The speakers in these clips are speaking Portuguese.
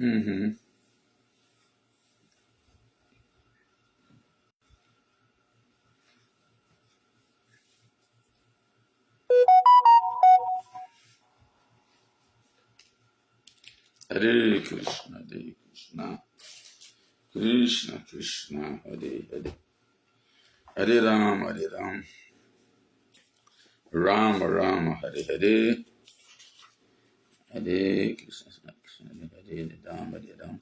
Uhum. Hare Krishna, Hare Krishna, Krishna Krishna, Hare Hare, Hare Rama, Hare Rama, Rama Rama, Hare Hare, Hare Krishna, Krishna Hare Rama, Hare Rama,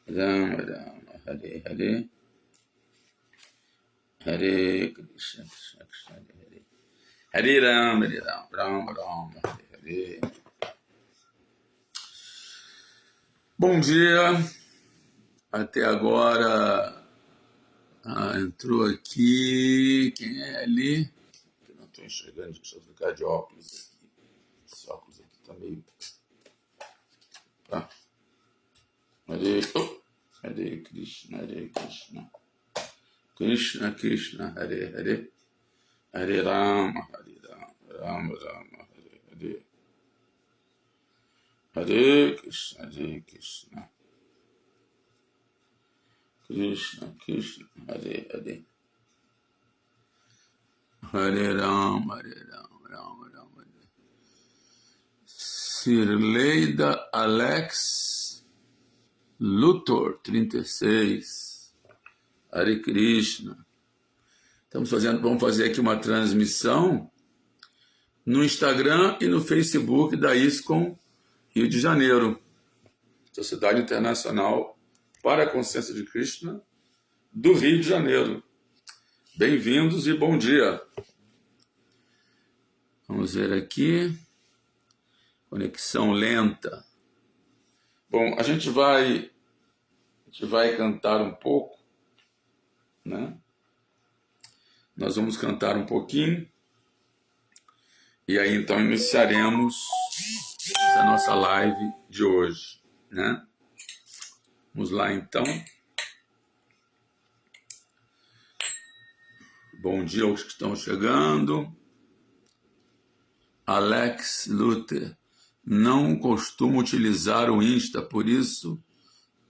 Rama Rama, Hare Hare, Hare Krishna, Krishna Krishna, Hare Hare, Hare Rama, Rama Rama, Hare Hare. Bom dia. Até agora entrou aqui. Quem é ali? Eu não estou enxergando, deixa eu ficar de óculos aqui. Esse óculos aqui está meio. Tá. Hare Krishna, Hare Krishna. Krishna Krishna, Hare Hare. Hare Rama, Hare Rama, Rama Rama, Hare Hare. Hare Krishna, Hare Krishna. Krishna Krishna, Hare Hare. Hare Rama, Hare Rama, Rama Rama. Sirleida Alex Luthor, 36. Hare Krishna. Vamos fazer aqui uma transmissão no Instagram e no Facebook da ISKCON Rio de Janeiro, Sociedade Internacional para a Consciência de Krishna do Rio de Janeiro. Bem-vindos e bom dia. Vamos ver aqui. Conexão lenta. Bom, a gente vai cantar um pouco, né? Nós vamos cantar um pouquinho e aí então iniciaremos a nossa live de hoje, né? Vamos lá então. Bom dia aos que estão chegando. Alex Luther. Não costumo utilizar o Insta, por isso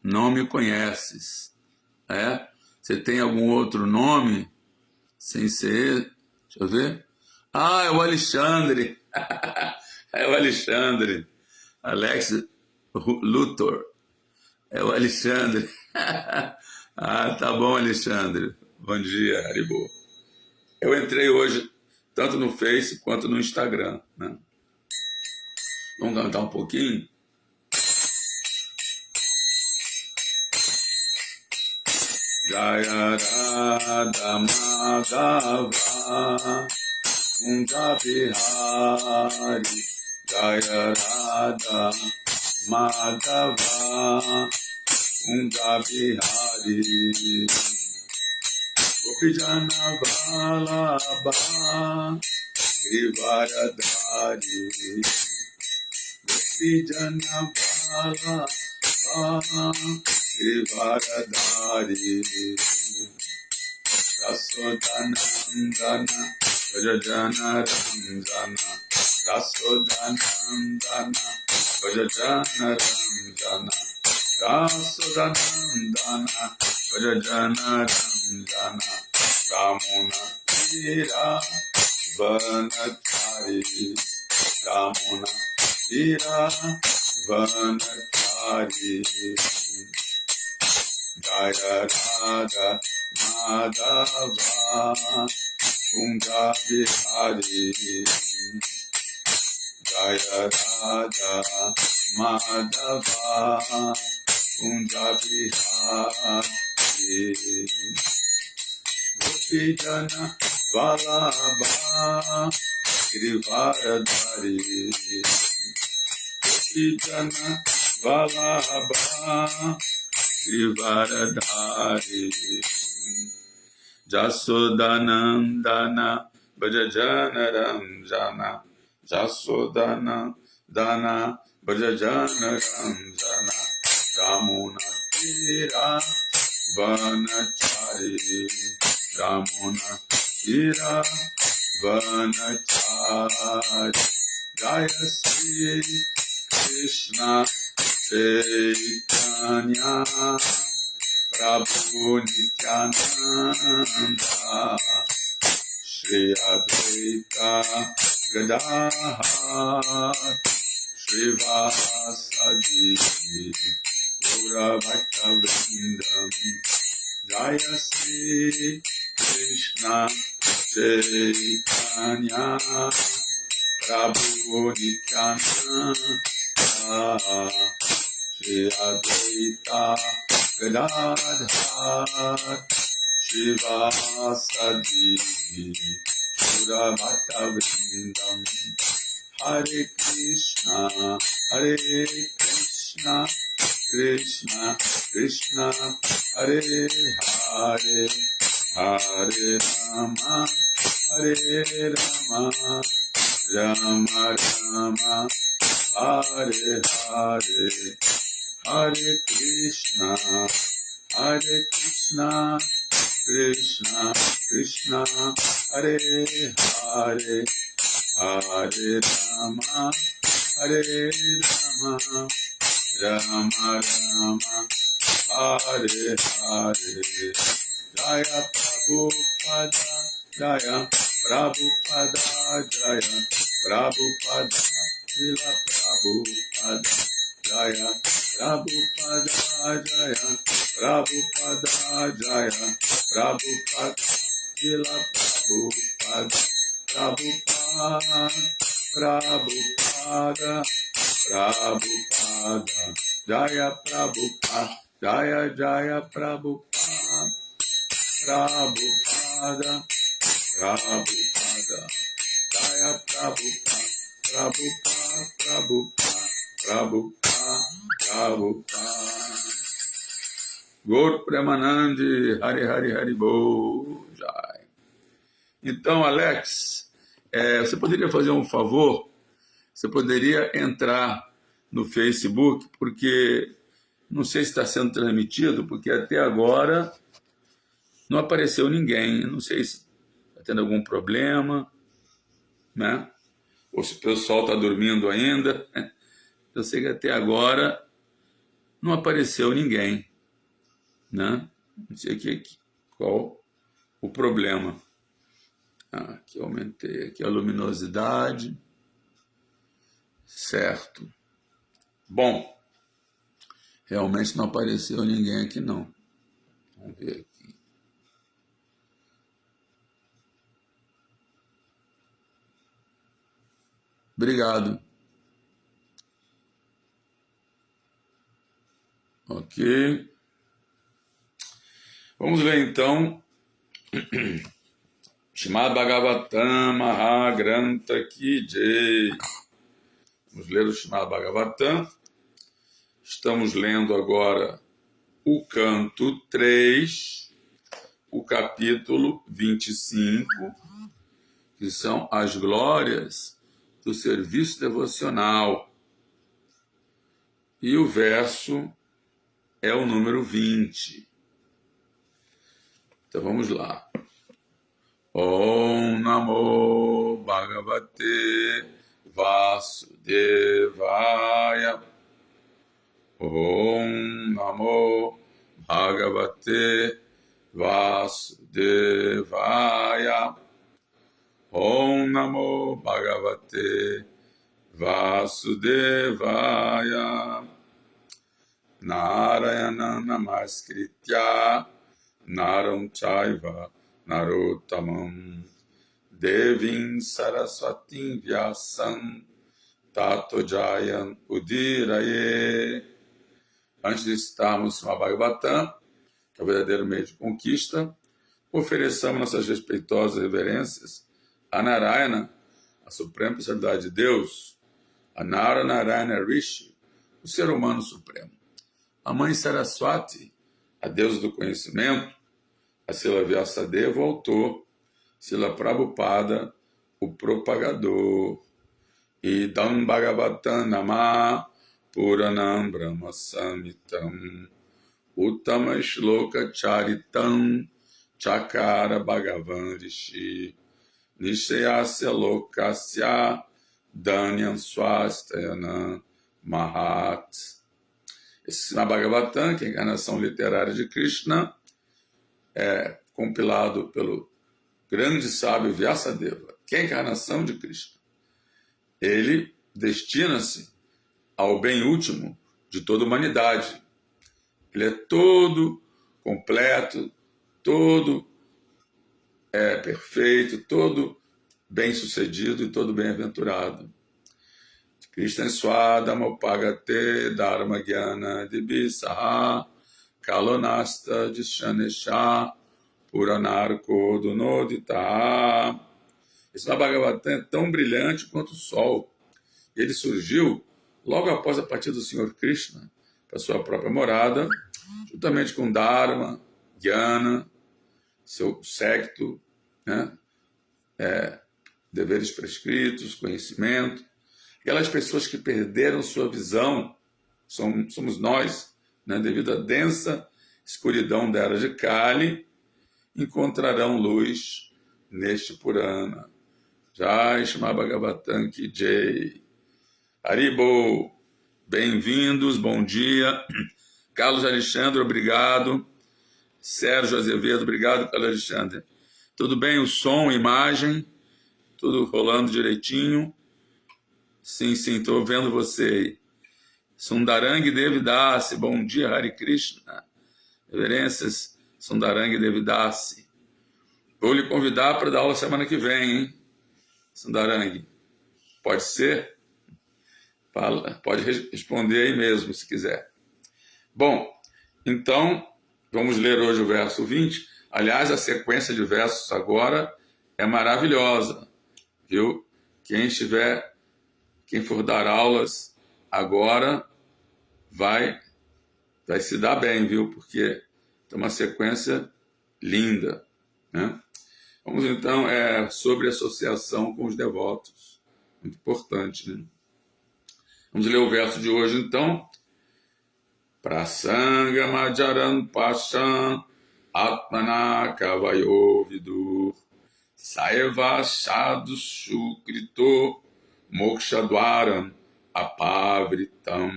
não me conheces. É? Você tem algum outro nome? Sem ser... Deixa eu ver. Ah, é o Alexandre. É o Alexandre. Alex Luthor. É o Alexandre. Ah, tá bom, Alexandre. Bom dia, Haribo. Eu entrei hoje tanto no Face quanto no Instagram, né? Vamos cantar um pouquinho? Jaya Radha Madhava Kunja Bihari Jaya Radha Madhava Kunja Bihari Gopijana Vallabha Givaradhari Gopijana Vallabha Givaradhari Rasodanandana Vrajana Ranjana Rasodanandana Vrajana Ranjana Rasodanandana Vrajana Ranjana Ramuna Tira Vanachari Ramuna Tira Vanachari Jaya Radha Madhava Kunja Bihari Jaya Radha Madhava Kunja Bihari Gopijana Vallabha Givaradhari Gopijana Vallabha Givaradhari Jasodanandana Bhajajana Ranjana Jasodanandana Bhajajana Ranjana Ramuna Tira Vanachari Ramuna Tira Vanachari Jaya Sri Krishna Chaitanya Prabhu Nityananda Shri Advaita Gadadhar Srivasadi Gaura Bhakta Vrindam Jaya Sri Krishna Chaitanya Prabhu Nityananda Shri Advaita Gadadhar Srivasadi Gaura Bhakta Vrindam Hare Krishna Krishna Krishna Hare Hare Hare Rama Rama Rama Hare Hare Hare Krishna Krishna Krishna Hare Hare Hare Rama Rama Rama Hare Hare Jaya Prabhupada Jaya Prabhupada Jaya Prabhupada Srila Prabhupada Jaya Prabhupada Jaya Prabhupada Jaya Prabhupada Srila Prabhupada Prabhupada Jaya Prabhupada Jaya Prabhupada Jaya Prabhupada Gaur Premanandi Hari Hari Hari Bol Jai. Então, Alex, você poderia fazer um favor? Você poderia entrar no Facebook, porque não sei se está sendo transmitido, porque até agora não apareceu ninguém. Não sei se está tendo algum problema, né? Ou se o pessoal está dormindo ainda. Eu sei que até agora não apareceu ninguém, né? Não sei qual o problema. Aqui aumentei aqui a luminosidade. Certo. Bom, realmente não apareceu ninguém aqui não. Vamos ver aqui. Obrigado. Ok. Vamos ver então. Srimad Bhagavatam Mahagrantha Ki Jai. Vamos ler o Srimad Bhagavatam. Estamos lendo agora o canto 3, o capítulo 25, que são as glórias do serviço devocional. E o verso é o número 20. Então vamos lá. Om Namo Bhagavate Vasudevaya. Om Namo Bhagavate Vasudevaya. Om Namo Bhagavate Vasudevaya. Narayana Namaskritya Naram Chaiva Narottamam Devim Saraswatim Vyasam Tato Jayan Udiraye. Antes de estarmos no Bhagavatam, que é o verdadeiro meio de conquista, ofereçamos nossas respeitosas reverências a Narayana, a suprema personalidade de Deus, a Narayana Rishi, o ser humano supremo, a mãe Saraswati, a deusa do conhecimento, a Srila Vyasadeva, o autor, Srila Prabhupada, o propagador, e Dam Bhagavatam Nama Puranam Brahma Samhitam Uttama Shloka Charitam Chakara Bhagavan Rishi Nishayasya Lokasya Danyam Swastayana Mahat. Esse Bhagavatam, que é a encarnação literária de Krishna, é compilado pelo grande sábio Vyasadeva, que é a encarnação de Krishna. Ele destina-se ao bem último de toda a humanidade. Ele é todo completo, todo perfeito, todo bem-sucedido e todo bem-aventurado. Krishna Swadhamopagate Dharma Jnana Dibisaha Kalonasta Dishanesha Puranarko Dunodita. Esse Bhagavatam é tão brilhante quanto o sol. Ele surgiu logo após a partida do Senhor Krishna para sua própria morada, juntamente com Dharma, Jnana, seu séquito, né? Deveres prescritos, conhecimento. Aquelas pessoas que perderam sua visão, somos nós, né? Devido à densa escuridão da era de Kali, encontrarão luz neste Purana. Jai Shri Bhagavatam Ki Jai. Haribo, bem-vindos, bom dia. Carlos Alexandre, obrigado. Sérgio Azevedo, obrigado, Carlos Alexandre. Tudo bem? O som, imagem, tudo rolando direitinho? Sim, estou vendo você. Sundarang Devidasi, bom dia, Hare Krishna. Reverências, Sundarang Devidasi. Vou lhe convidar para dar aula semana que vem, hein? Sundarang, pode ser? Pode responder aí mesmo, se quiser. Bom, então, vamos ler hoje o verso 20. Aliás, a sequência de versos agora é maravilhosa, viu? Quem for dar aulas agora vai se dar bem, viu? Porque tem uma sequência linda, né? Vamos então sobre associação com os devotos. Muito importante, né? Vamos ler o verso de hoje então. Prasanga Majaran Pasham Atmana Kavayo Vidur Saeva Shadu Shukrito Mokshadwaram Apavritam.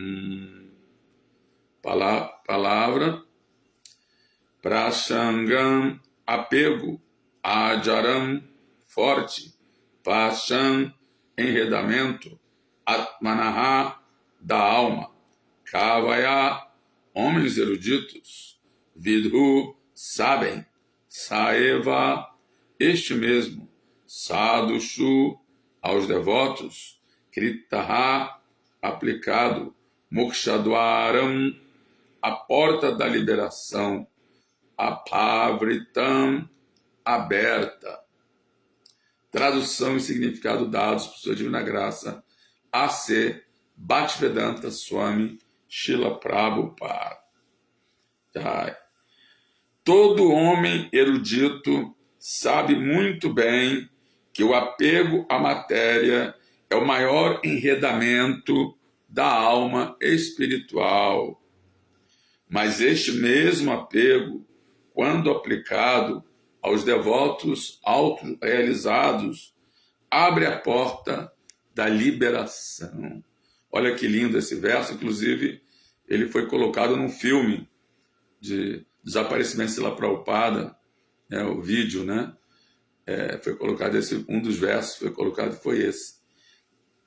Palavra Prasangam, apego, Ajaram, forte, Pasham, enredamento, Atmanaha, da alma, Kavaya, homens eruditos, Vidhu, sabem, Saeva, este mesmo, Sadhushu, aos devotos, Kritaha, aplicado, Mokshadwaram, a porta da liberação, Apavritam, aberta. Tradução e significado dados por sua divina graça, A.C. Bhaktivedanta Swami Srila Prabhupada. Todo homem erudito sabe muito bem que o apego à matéria é o maior enredamento da alma espiritual. Mas este mesmo apego, quando aplicado aos devotos autorrealizados, abre a porta da liberação. Olha que lindo esse verso, inclusive ele foi colocado num filme de desaparecimento de Srila Prabhupada, o vídeo, né? Foi colocado um dos versos foi colocado foi esse.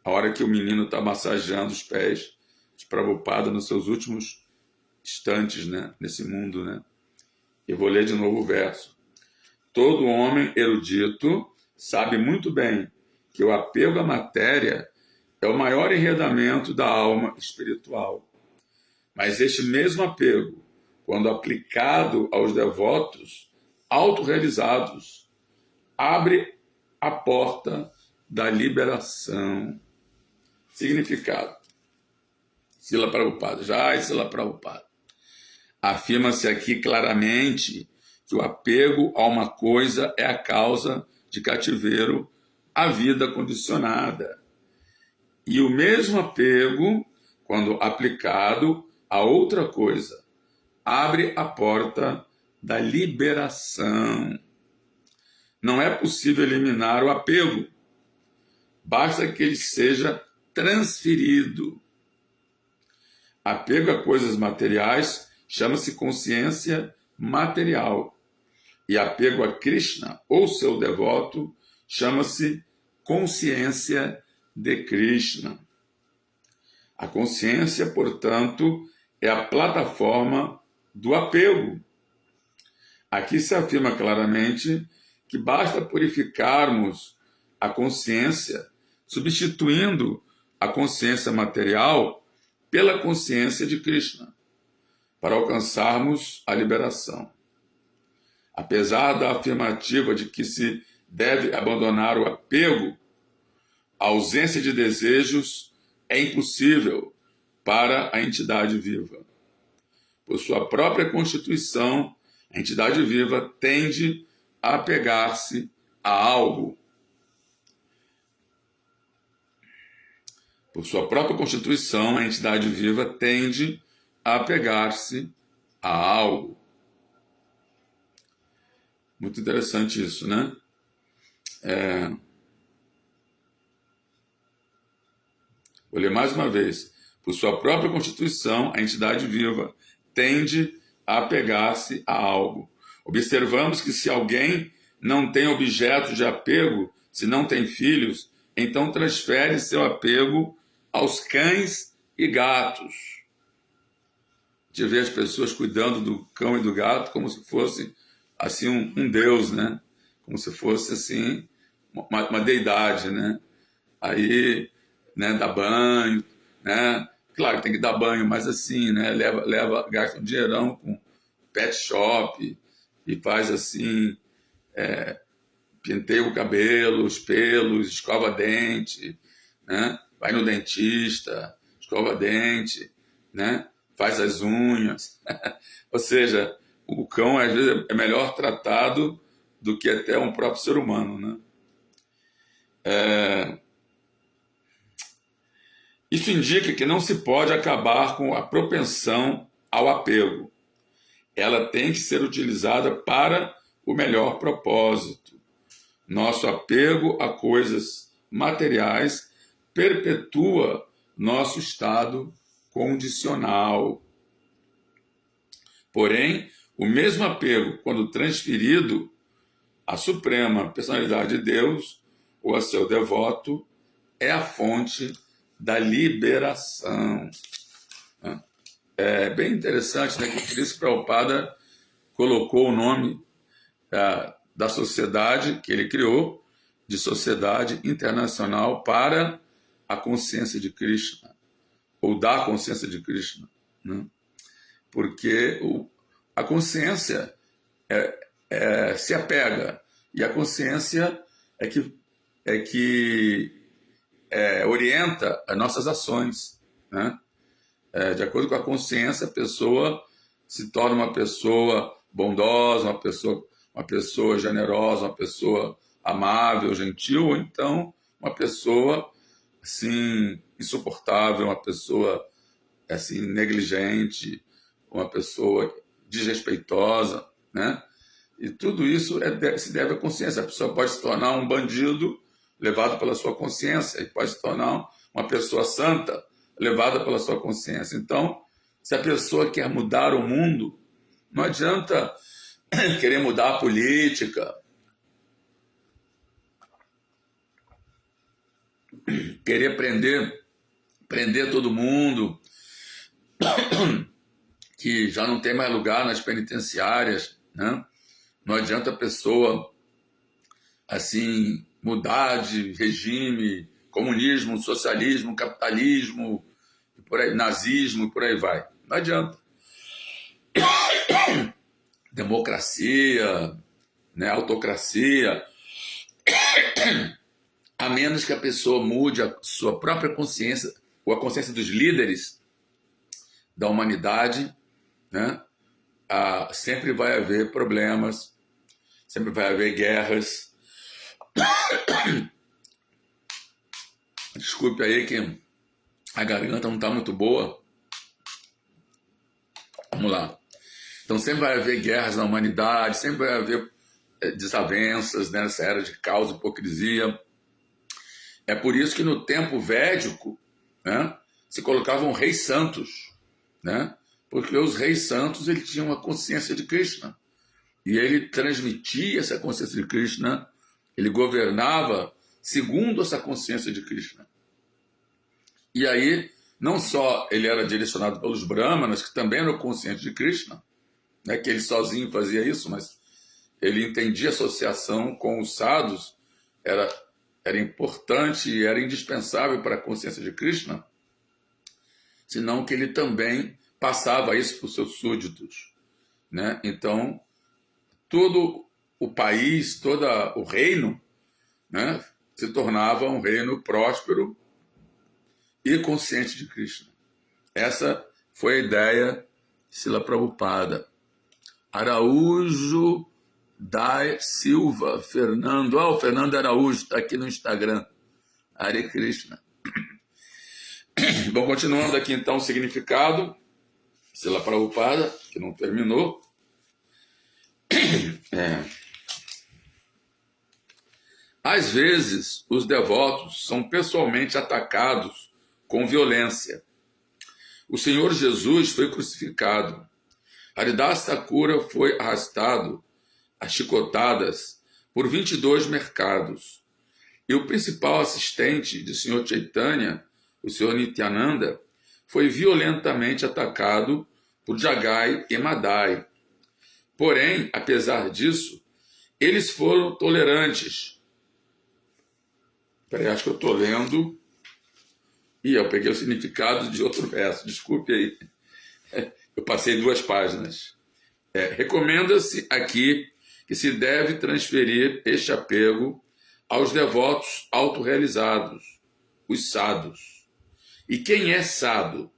A hora que o menino está massageando os pés de Prabhupada nos seus últimos instantes, né? Nesse mundo, né? Eu vou ler de novo o verso. Todo homem erudito sabe muito bem que o apego à matéria é o maior enredamento da alma espiritual. Mas este mesmo apego, quando aplicado aos devotos autorrealizados, abre a porta da liberação. Significado. Srila Prabhupada. Srila Prabhupada. Afirma-se aqui claramente que o apego a uma coisa é a causa de cativeiro à vida condicionada. E o mesmo apego, quando aplicado a outra coisa, abre a porta da liberação. Não é possível eliminar o apego, basta que ele seja transferido. Apego a coisas materiais chama-se consciência material. E apego a Krishna ou seu devoto chama-se consciência de Krishna. A consciência, portanto, é a plataforma do apego. Aqui se afirma claramente que basta purificarmos a consciência, substituindo a consciência material pela consciência de Krishna, para alcançarmos a liberação. Apesar da afirmativa de que se deve abandonar o apego, a ausência de desejos é impossível para a entidade viva. Por sua própria constituição, a entidade viva tende a apegar-se a algo. Por sua própria constituição, a entidade viva tende a apegar-se a algo. Muito interessante isso, né? Vou ler mais uma vez. Por sua própria constituição, a entidade viva tende a apegar-se a algo. Observamos que se alguém não tem objeto de apego, se não tem filhos, então transfere seu apego aos cães e gatos. De ver as pessoas cuidando do cão e do gato como se fosse assim um deus, né? Como se fosse assim uma deidade, né? Aí, né, dá banho, né? Claro, tem que dar banho, mas assim, né? Gasta um dinheirão com pet shop e faz assim, penteia o cabelo, os pelos, escova dente, né? Vai no dentista, escova dente, né? Faz as unhas. Ou seja, o cão às vezes é melhor tratado do que até um próprio ser humano, né? Isso indica que não se pode acabar com a propensão ao apego. Ela tem que ser utilizada para o melhor propósito. Nosso apego a coisas materiais perpetua nosso estado condicional. Porém, o mesmo apego, quando transferido à suprema personalidade de Deus ou a seu devoto, é a fonte da liberação. É bem interessante, né, que por isso Prabhupada colocou o nome da sociedade que ele criou, de Sociedade Internacional para a Consciência de Krishna, ou da Consciência de Krishna, né? Porque a consciência se apega, e a consciência é que orienta as nossas ações, né? De acordo com a consciência, a pessoa se torna uma pessoa bondosa, uma pessoa generosa, uma pessoa amável, gentil, ou então uma pessoa assim insuportável, uma pessoa assim negligente, uma pessoa desrespeitosa, né? E tudo isso se deve à consciência. A pessoa pode se tornar um bandido levado pela sua consciência, e pode se tornar uma pessoa santa levada pela sua consciência. Então, se a pessoa quer mudar o mundo, não adianta querer mudar a política, querer prender todo mundo, que já não tem mais lugar nas penitenciárias, né? Não adianta a pessoa assim mudar de regime, comunismo, socialismo, capitalismo, por aí, nazismo, por aí vai. Não adianta. Democracia, né, autocracia, a menos que a pessoa mude a sua própria consciência, ou a consciência dos líderes da humanidade, né, sempre vai haver problemas, sempre vai haver guerras. Desculpe aí que a garganta não está muito boa. Vamos lá. Então sempre vai haver guerras na humanidade, sempre vai haver desavenças, né, nessa era de caos e hipocrisia. É por isso que no tempo védico, né, se colocavam reis santos, né? Porque os reis santos ele tinham uma consciência de Krishna e ele transmitia essa consciência de Krishna, ele governava segundo essa consciência de Krishna. E aí, não só ele era direcionado pelos brahmanas, que também eram conscientes de Krishna, né, que ele sozinho fazia isso, mas ele entendia a associação com os sadhus, era importante e era indispensável para a consciência de Krishna, senão que ele também passava isso para os seus súditos, né? Então, todo o país, todo o reino, né, se tornava um reino próspero e consciente de Krishna. Essa foi a ideia de Srila Prabhupada. Araújo da Silva, Fernando. O Fernando Araújo está aqui no Instagram. Hare Krishna. Bom, continuando aqui então o significado. Srila Prabhupada, que não terminou. Às vezes, os devotos são pessoalmente atacados com violência. O Senhor Jesus foi crucificado. Haridas Thakura foi arrastado a chicotadas por 22 mercados. E o principal assistente de Sr. Chaitanya, o Sr. Nityananda, foi violentamente atacado por Jagai e Madai. Porém, apesar disso, eles foram tolerantes. Peraí, acho que eu estou lendo. Eu peguei o significado de outro verso, desculpe aí. Eu passei 2 páginas. Recomenda-se aqui que se deve transferir este apego aos devotos autorrealizados, os sadhus. E quem é sadhu?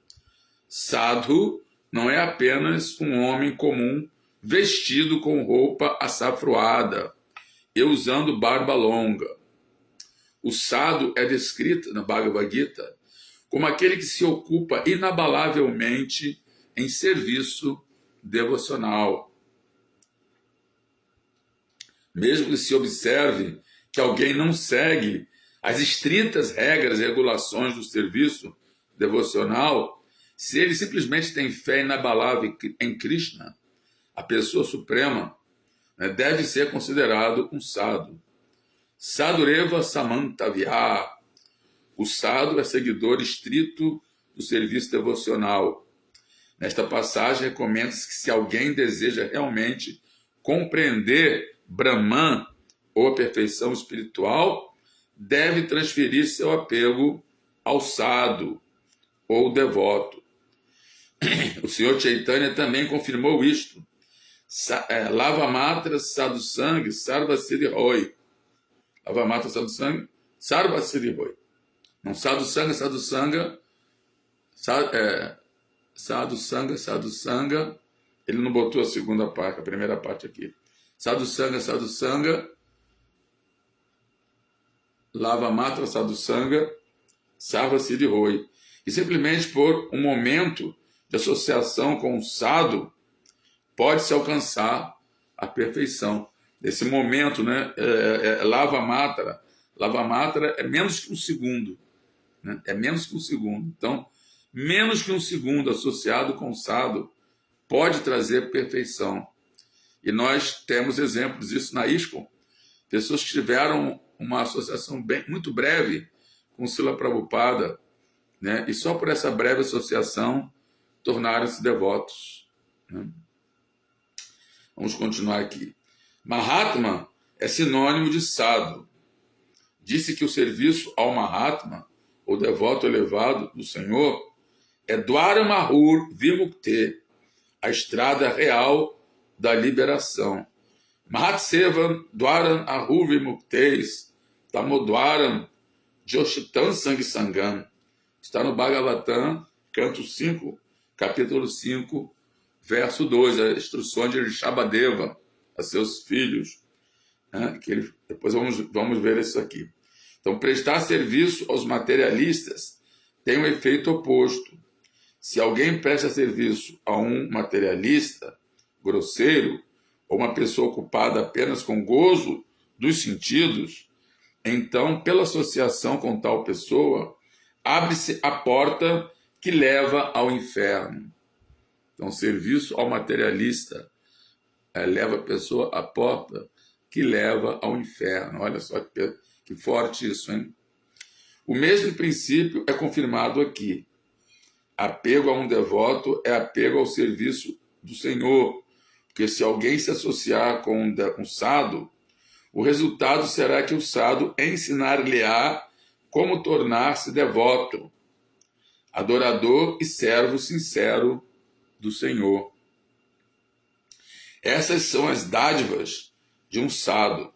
Sadhu não é apenas um homem comum vestido com roupa açafroada e usando barba longa. O sadhu é descrito na Bhagavad Gita como aquele que se ocupa inabalavelmente em serviço devocional. Mesmo que se observe que alguém não segue as estritas regras e regulações do serviço devocional, se ele simplesmente tem fé inabalável em Krishna, a pessoa suprema, né, deve ser considerado um sadhu. Sadhureva samantavya. O sadhu é seguidor estrito do serviço devocional. Nesta passagem, recomenda-se que se alguém deseja realmente compreender Brahman ou a perfeição espiritual, deve transferir seu apego ao sadhu ou devoto. O Senhor Chaitanya também confirmou isto. Lavamatra Sadhusanga Sarva Siddhi Roy. Lavamatra Sadhusanga Sarva Siddhi Roy. Não, Sadhusanga, Sadhusanga, ele não botou a segunda parte, a primeira parte aqui. Sadhusanga, Lavamatra Sadhusanga, Sarva Siddhi Roy. E simplesmente por um momento de associação com o sadhu, pode-se alcançar a perfeição. Nesse momento, né, Lavamatra é menos que um segundo. Né? É menos que um segundo. Então, menos que um segundo associado com o sadhu pode trazer perfeição. E nós temos exemplos disso na ISKCON. Pessoas que tiveram uma associação muito breve com Srila Prabhupada, né? E só por essa breve associação tornaram-se devotos. Né? Vamos continuar aqui. Mahatma é sinônimo de sadhu. Disse que o serviço ao Mahatma, o devoto elevado do Senhor, é Dwaramahur Vimukte, a estrada real da liberação. Mahatsevam Dwaram Ahur Vimukteis Tamodwaram Joshitam Sang Sangam. Está no Bhagavatam, canto 5, capítulo 5, verso 2, a instrução de Rishabhadeva a seus filhos. Né? Depois vamos ver isso aqui. Então, prestar serviço aos materialistas tem um efeito oposto. Se alguém presta serviço a um materialista grosseiro, ou uma pessoa ocupada apenas com gozo dos sentidos, então, pela associação com tal pessoa, abre-se a porta que leva ao inferno. Então, serviço ao materialista leva a pessoa à porta que leva ao inferno. Olha só que forte isso, hein? O mesmo princípio é confirmado aqui. Apego a um devoto é apego ao serviço do Senhor, porque se alguém se associar com um sado, o resultado será que o sado ensinar-lhe-á como tornar-se devoto, adorador e servo sincero do Senhor. Essas são as dádivas de um sado.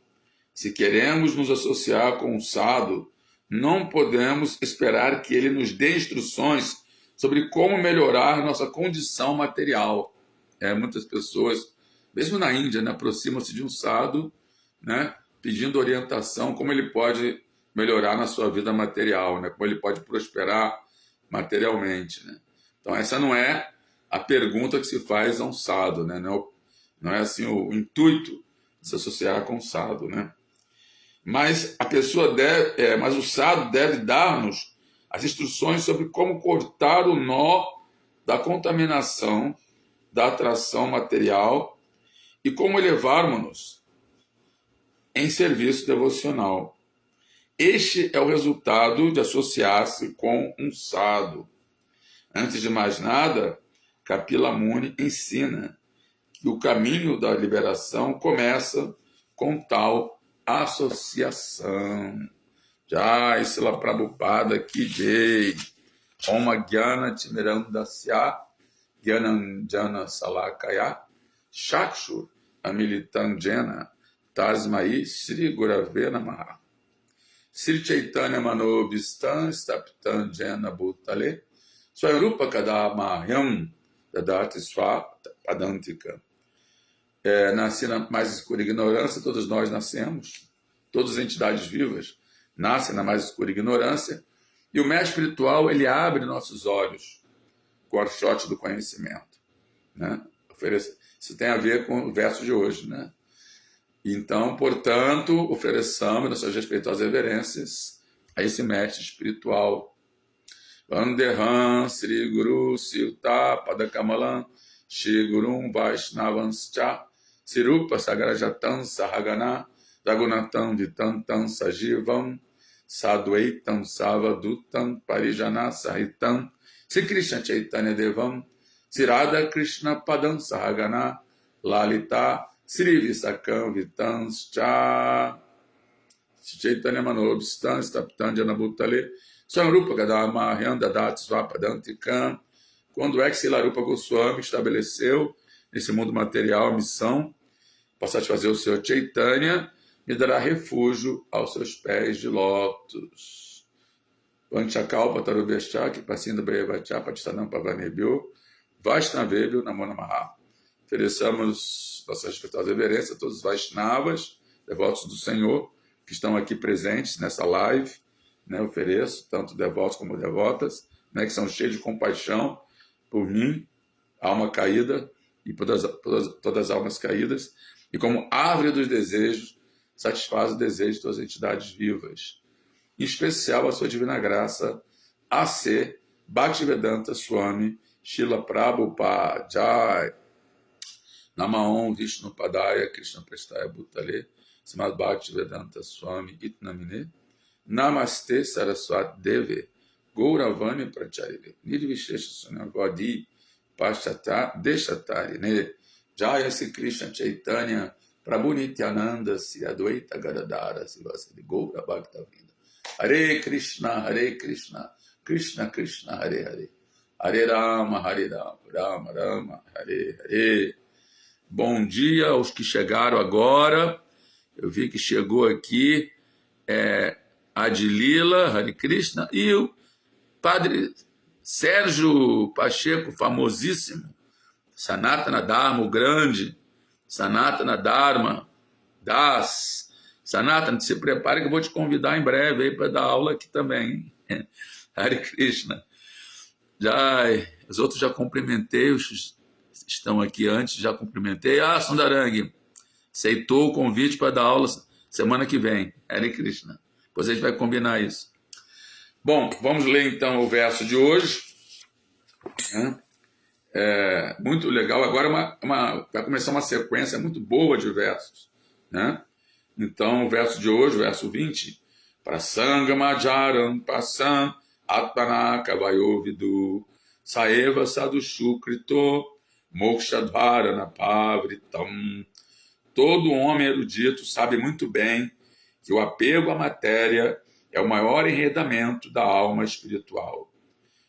Se queremos nos associar com um sado, não podemos esperar que ele nos dê instruções sobre como melhorar nossa condição material. Muitas pessoas, mesmo na Índia, aproximam-se de um sado, pedindo orientação, como ele pode melhorar na sua vida material, como ele pode prosperar materialmente. Então, essa não é a pergunta que se faz a um sado, não é assim o intuito de se associar com o sado. Mas mas o sado deve dar-nos as instruções sobre como cortar o nó da contaminação, da atração material e como elevarmos-nos em serviço devocional. Este é o resultado de associar-se com um sado. Antes de mais nada, Kapila Muni ensina que o caminho da liberação começa com tal associação. Jai Srila Prabhupada Ki Jai. Om Gyana Timirandasya Gyananjana Salakaya Chakshur Amilitam Jena Tasmai Shri Gurave Namaha. Sri Chaitanya Manobhistam Stapitam Jena Bhutale Swayurupa Kadamahyam Dadati Swapadantika. Nasci na mais escura ignorância, todos nós nascemos, todas as entidades vivas nascem na mais escura ignorância, e o mestre espiritual, ele abre nossos olhos com o archote do conhecimento. Isso tem a ver com o verso de hoje. Então, portanto, ofereçamos nossas respeitosas reverências a esse mestre espiritual. Vandeham Sri Guru Silta Padakamalam Shri Gurum Vaishnavanscha Sirupa Sagrajatam Sahagana Ragunatam Vitantam Sajivam Sadvaitam Savadutam Parijana Sahitam Sri Krishna Chaitanya Devam Sri Radha Krishna Padam Sahagana Lalita Sri Visakam Vitanscha Chaitanya Manobhistam Stapitam Janabhutale Swayamrupa Gadama Hyanda Dat Swapadantikam. Quando é que Silarupa Goswami estabeleceu nesse mundo material a missão para satisfazer o seu Chaitanya, me dará refúgio aos seus pés de lótus. Panchakalpa Tarubhyashaki Pasinda Bhayavacha Patistanam Pavanebhyo Vaishnavebhyo Namo Namaha. Ofereçamos nossas respeitosas reverências a todos os Vaishnavas, devotos do Senhor, que estão aqui presentes nessa live. Ofereço, tanto devotos como devotas, que são cheios de compaixão por mim, alma caída, e por todas as almas caídas, e como árvore dos desejos, satisfaz o desejo de todas as entidades vivas. Em especial a sua divina graça, A.C. Bhaktivedanta Swami Srila Prabhupada Jai. Namaon Vishnu Padaya Krishna Prestaya Bhutale Srimad Bhaktivedanta Swami Itnamine Namaste Saraswati Deve Gauravani Pracharine Nirvishesha Sunagodi Pashata Deshatarine Jaya Sri Krishna Chaitanya Prabhu Nityananda Sri Advaita Gadadara Sivasadi Gaura Bhakta Vinda Hare Krishna Krishna Krishna Hare Hare Hare Rama Rama Rama Hare Hare. Bom dia aos que chegaram agora. Eu vi que chegou aqui Adilila Hare Krishna e o Padre Sérgio Pacheco, famosíssimo, Sanatana Dharma, o grande, Sanatana Dharma, Das. Sanatana, se prepare que eu vou te convidar em breve aí para dar aula aqui também. Hein? Hare Krishna. Os outros já cumprimentei, os que estão aqui antes, já cumprimentei. Sundarang, aceitou o convite para dar aula semana que vem. Hare Krishna. Depois a gente vai combinar isso. Bom, vamos ler então o verso de hoje. Muito legal. Agora vai começar uma sequência muito boa de versos, né? Então, o verso de hoje, o verso 20, Prasangamajaram Pasam Atmanaka Vayovidu Saeva Sadhushu Krito Mokshadvarana Pavritam. Todo homem erudito sabe muito bem que o apego à matéria é o maior enredamento da alma espiritual.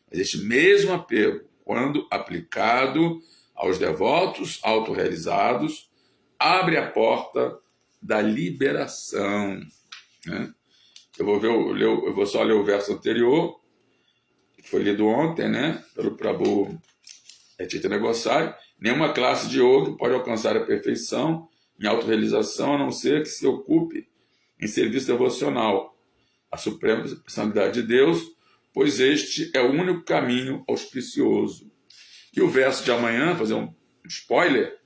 Mas este mesmo apego, quando aplicado aos devotos autorrealizados, abre a porta da liberação, né? Eu vou só ler o verso anterior, que foi lido ontem, né, pelo Prabhu Chaitanya Gosai. Nenhuma classe de yoga pode alcançar a perfeição em autorrealização, a não ser que se ocupe em serviço devocional à Suprema Personalidade de Deus, pois este é o único caminho auspicioso. E o verso de amanhã, fazer um spoiler,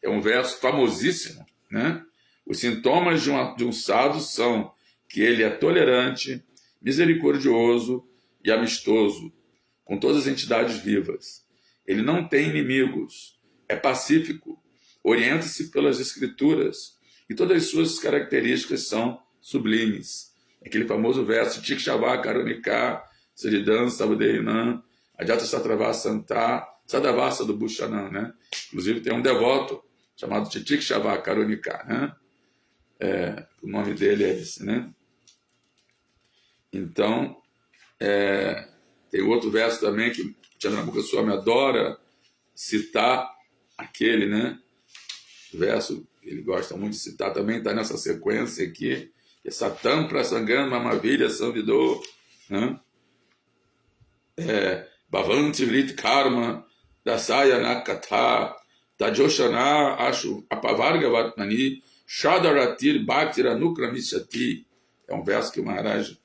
é um verso famosíssimo, né? Os sintomas de um sadhu são que ele é tolerante, misericordioso e amistoso com todas as entidades vivas. Ele não tem inimigos, é pacífico, orienta-se pelas escrituras e todas as suas características são sublimes. Aquele famoso verso Tikshava Karunika Sridhan Savadeinam Ajata Satrava Santa Sadavasa do Bhushanam, né? Inclusive tem um devoto chamado Tikshava Karunika, né? O nome dele é esse, né? Então, tem outro verso também que Chandramukha Swami adora citar, aquele, né? O verso que ele gosta muito de citar também está nessa sequência aqui, que é Satam Prasangam Mamavilha Samvidô, né? Bhavanti Vrit Karma Dasaya Nakatha Tajoshana Ashu Apavarga Vatmani Shadaratir Bhaktira Nukramishyati. É um verso que o Maharaj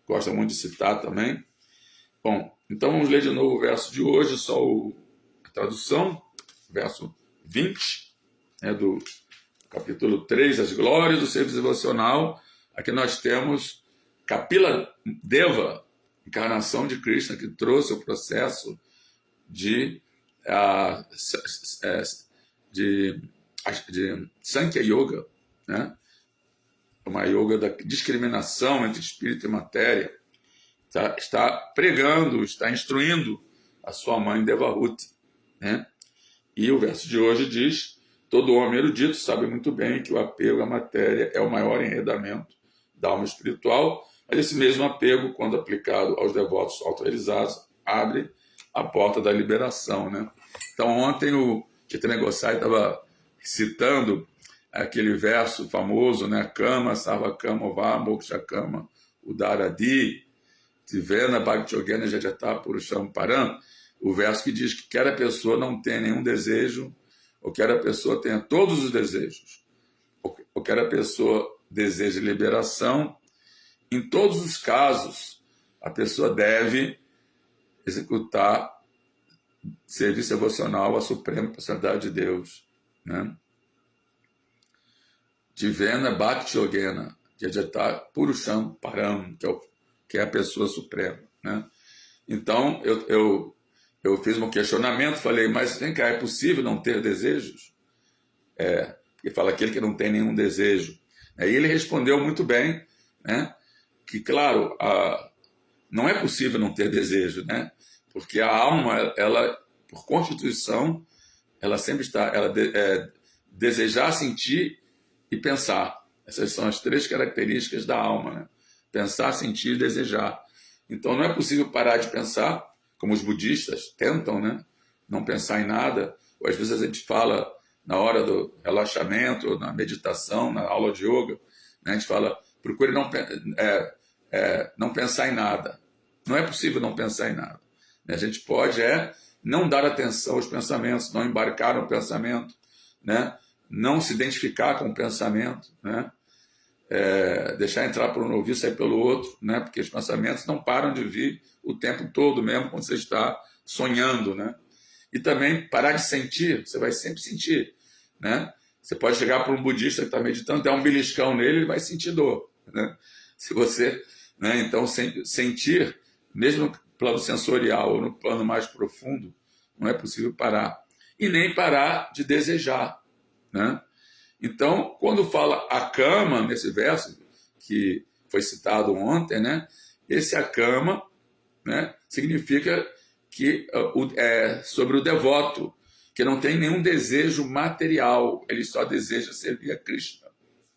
gosta muito de citar também. Bom, então vamos ler de novo o verso de hoje, só a tradução, verso 20, do capítulo 3, as glórias do serviço devocional. Aqui nós temos Kapila Deva, encarnação de Krishna, que trouxe o processo de Sankhya Yoga, né? Uma yoga da discriminação entre espírito e matéria. Está pregando, está instruindo a sua mãe Devahuti, né? E o verso de hoje diz: todo homem erudito sabe muito bem que o apego à matéria é o maior enredamento da alma espiritual, mas esse mesmo apego, quando aplicado aos devotos autorrealizados, abre a porta da liberação, né? Então, ontem o Chaitanya Gosai estava citando aquele verso famoso, né? Kama, Sarva Kama, Va, Moksha Kama, Udaradi, Tivena, Bhakti-yogena, Jajata, Purusham, Param, o verso que diz que quer a pessoa não tenha nenhum desejo, ou quer a pessoa tenha todos os desejos, ou quer a pessoa deseje liberação. Em todos os casos, a pessoa deve executar serviço devocional à Suprema Personalidade de Deus, né? Tivena Bhakti-yogena, Jajata Purusham Param, que é a pessoa suprema, né? Então, eu fiz um questionamento, falei, mas vem cá, é possível não ter desejos? Ele fala aquele que não tem nenhum desejo. Aí ele respondeu muito bem, né? Que, claro, não é possível não ter desejo, né? Porque a alma, ela, por constituição, ela sempre está, desejar, sentir e pensar. Essas são as três características da alma, né? Pensar, sentir e desejar. Então não é possível parar de pensar, como os budistas tentam, né? Não pensar em nada. Ou às vezes a gente fala na hora do relaxamento, ou na meditação, na aula de yoga, né? A gente fala, procure não pensar em nada. Não é possível não pensar em nada. A gente pode não dar atenção aos pensamentos, não embarcar no pensamento, né? Não se identificar com o pensamento, né? Deixar entrar por um ouvido e sair pelo outro, né? Porque os pensamentos não param de vir o tempo todo, mesmo quando você está sonhando, né? E também parar de sentir, você vai sempre sentir, né? Você pode chegar para um budista que está meditando, der um beliscão nele, ele vai sentir dor, né? Se você, né? Então, sentir, mesmo no plano sensorial ou no plano mais profundo, Não é possível parar. E nem parar de desejar, né? Então, quando fala a cama, nesse verso que foi citado ontem, né? Esse a cama, né, significa que é sobre o devoto, que não tem nenhum desejo material, ele só deseja servir a Krishna,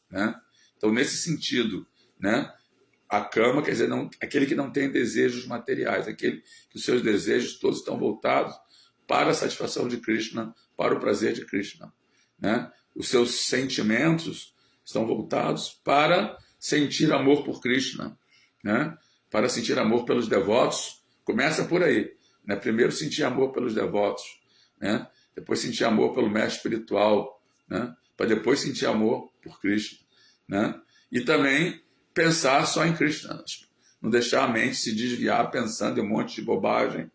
né? Então, nesse sentido, né, a cama quer dizer aquele que não tem desejos materiais, aquele que os seus desejos todos estão voltados para a satisfação de Krishna, para o prazer de Krishna, né? Os seus sentimentos estão voltados para sentir amor por Krishna, né? Para sentir amor pelos devotos. Começa por aí, né? Primeiro sentir amor pelos devotos, né? Depois sentir amor pelo mestre espiritual, né? Para depois sentir amor por Krishna, né? E também pensar só em Krishna, não deixar a mente se desviar pensando em um monte de bobagem.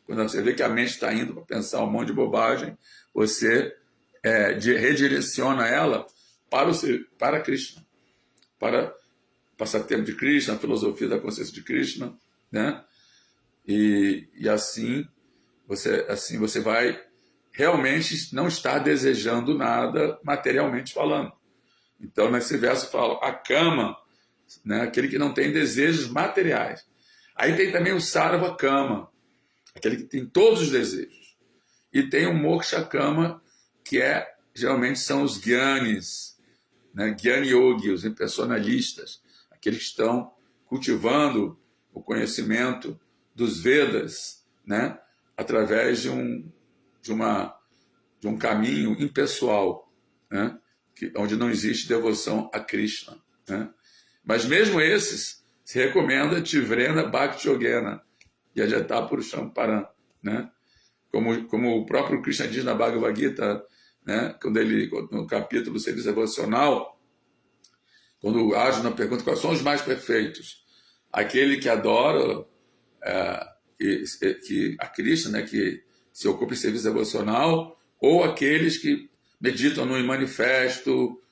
Quando você vê que a mente está indo para pensar um monte de bobagem, você redireciona ela para Krishna, para o passatempo de Krishna, a filosofia da consciência de Krishna, né? E assim você vai realmente não estar desejando nada materialmente falando. Então, nesse verso fala, a kama, né, aquele que não tem desejos materiais. Aí tem também o sarva kama, aquele que tem todos os desejos. E tem o moksha kama, que geralmente são os gyanis, né, gyani yogi, os impersonalistas, aqueles que estão cultivando o conhecimento dos Vedas, né, através de um caminho impessoal, né, onde não existe devoção a Krishna, né? Mas mesmo esses se recomenda Tivrena Bhakti Yogena Yajata Purusham Param, né? Como o próprio Krishna diz na Bhagavad Gita, né? No capítulo Serviço Devocional, quando Arjuna pergunta quais são os mais perfeitos, aquele que adora a Krishna, né? Que se ocupa em serviço devocional, ou aqueles que meditam no manifesto,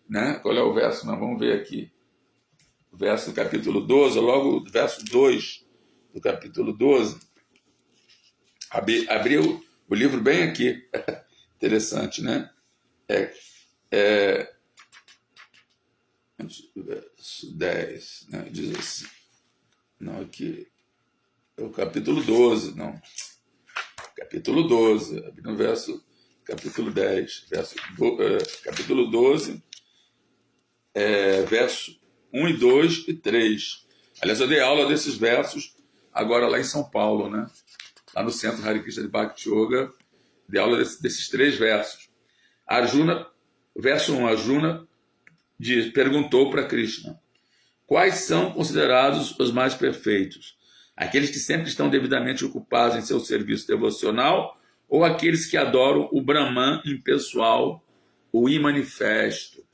né? Qual é o verso? Nós vamos ver aqui. O verso do capítulo 12, logo o verso 2 do capítulo 12. Abriu o livro bem aqui. Interessante, né? Verso 10, né? Diz assim. Não, aqui é o capítulo 12, não. Capítulo 12, abriu no verso capítulo 10, capítulo 12, verso 1 e 2 e 3. Aliás, eu dei aula desses versos agora lá em São Paulo, né? Lá no Centro Hare Krishna de Bhakti Yoga, dei aula desses 3 versos. Arjuna, verso 1, Arjuna perguntou para Krishna, quais são considerados os mais perfeitos? Aqueles que sempre estão devidamente ocupados em seu serviço devocional ou aqueles que adoram o Brahman impessoal, o imanifesto?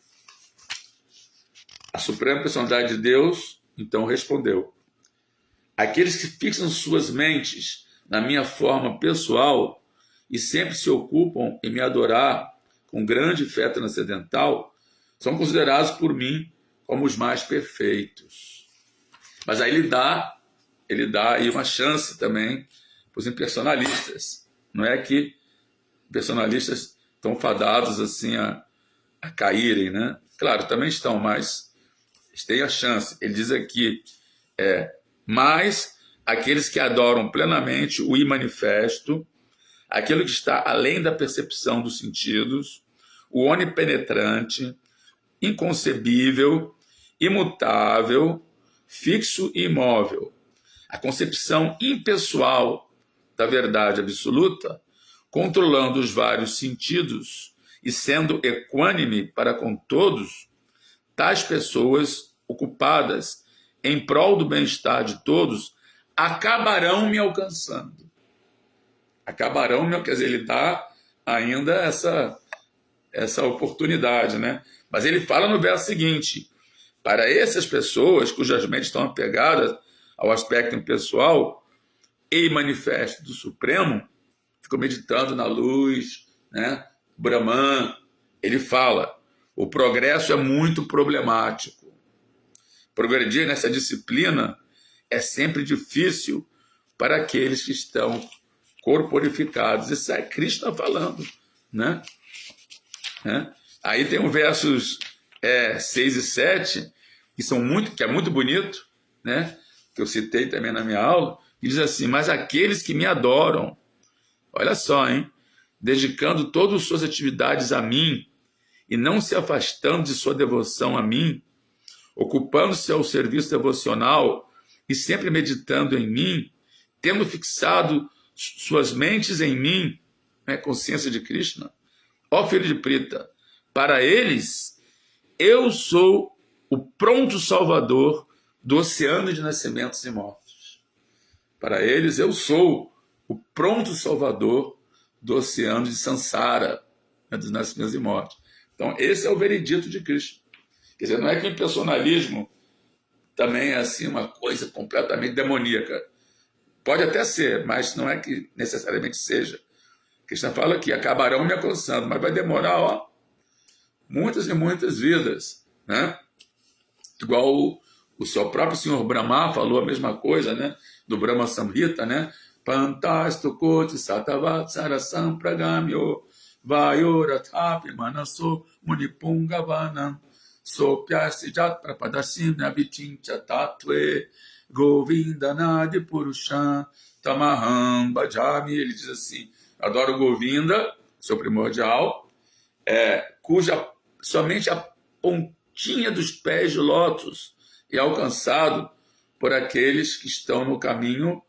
A Suprema Personalidade de Deus, então, respondeu, aqueles que fixam suas mentes na minha forma pessoal e sempre se ocupam em me adorar com grande fé transcendental, são considerados por mim como os mais perfeitos. Mas aí ele dá aí uma chance também para os impersonalistas. Não é que personalistas estão fadados assim a caírem, né? Claro, também estão, mas têm a chance. Ele diz aqui, mas aqueles que adoram plenamente o imanifesto, aquilo que está além da percepção dos sentidos, o onipenetrante, inconcebível, imutável, fixo e imóvel, a concepção impessoal da verdade absoluta, controlando os vários sentidos e sendo equânime para com todos, tais pessoas ocupadas em prol do bem-estar de todos acabarão me alcançando. Quer dizer, ele dá ainda essa oportunidade, né? Mas ele fala no verso seguinte, para essas pessoas cujas mentes estão apegadas ao aspecto impessoal e manifesto do Supremo, ficam meditando na luz, né? Brahman, ele fala, o progresso é muito problemático. Progredir nessa disciplina é sempre difícil para aqueles que estão corporificados. Isso é Krishna falando, né? Aí tem os versos 6 e 7, que é muito bonito, né? Que eu citei também na minha aula, que diz assim: mas aqueles que me adoram, olha só, hein? Dedicando todas as suas atividades a mim e não se afastando de sua devoção a mim, ocupando-se ao serviço devocional e sempre meditando em mim, tendo fixado suas mentes em mim, né, consciência de Krishna, ó filho de Prita, para eles eu sou o pronto salvador do oceano de nascimentos e mortos. Para eles eu sou o pronto salvador do oceano de Sansara, né, dos nascimentos e mortes. Então esse é o veredito de Krishna. Quer dizer, não é que o impersonalismo também é assim uma coisa completamente demoníaca. Pode até ser, mas não é que necessariamente seja. Krishna fala que acabarão me alcançando, mas vai demorar muitas e muitas vidas, né? Igual o seu próprio senhor Brahma falou a mesma coisa, né? Do Brahma Samhita, né? Pantastu koti satavat sarasam pragamyo vayorathapi manaso munipungavanan sopyasijat prapadasim navitincha tatve govindanadi purushan tamaham bhajami. Ele diz assim: adoro Govinda, seu primordial, cuja somente a pontinha dos pés de lótus é alcançado por aqueles que estão no caminho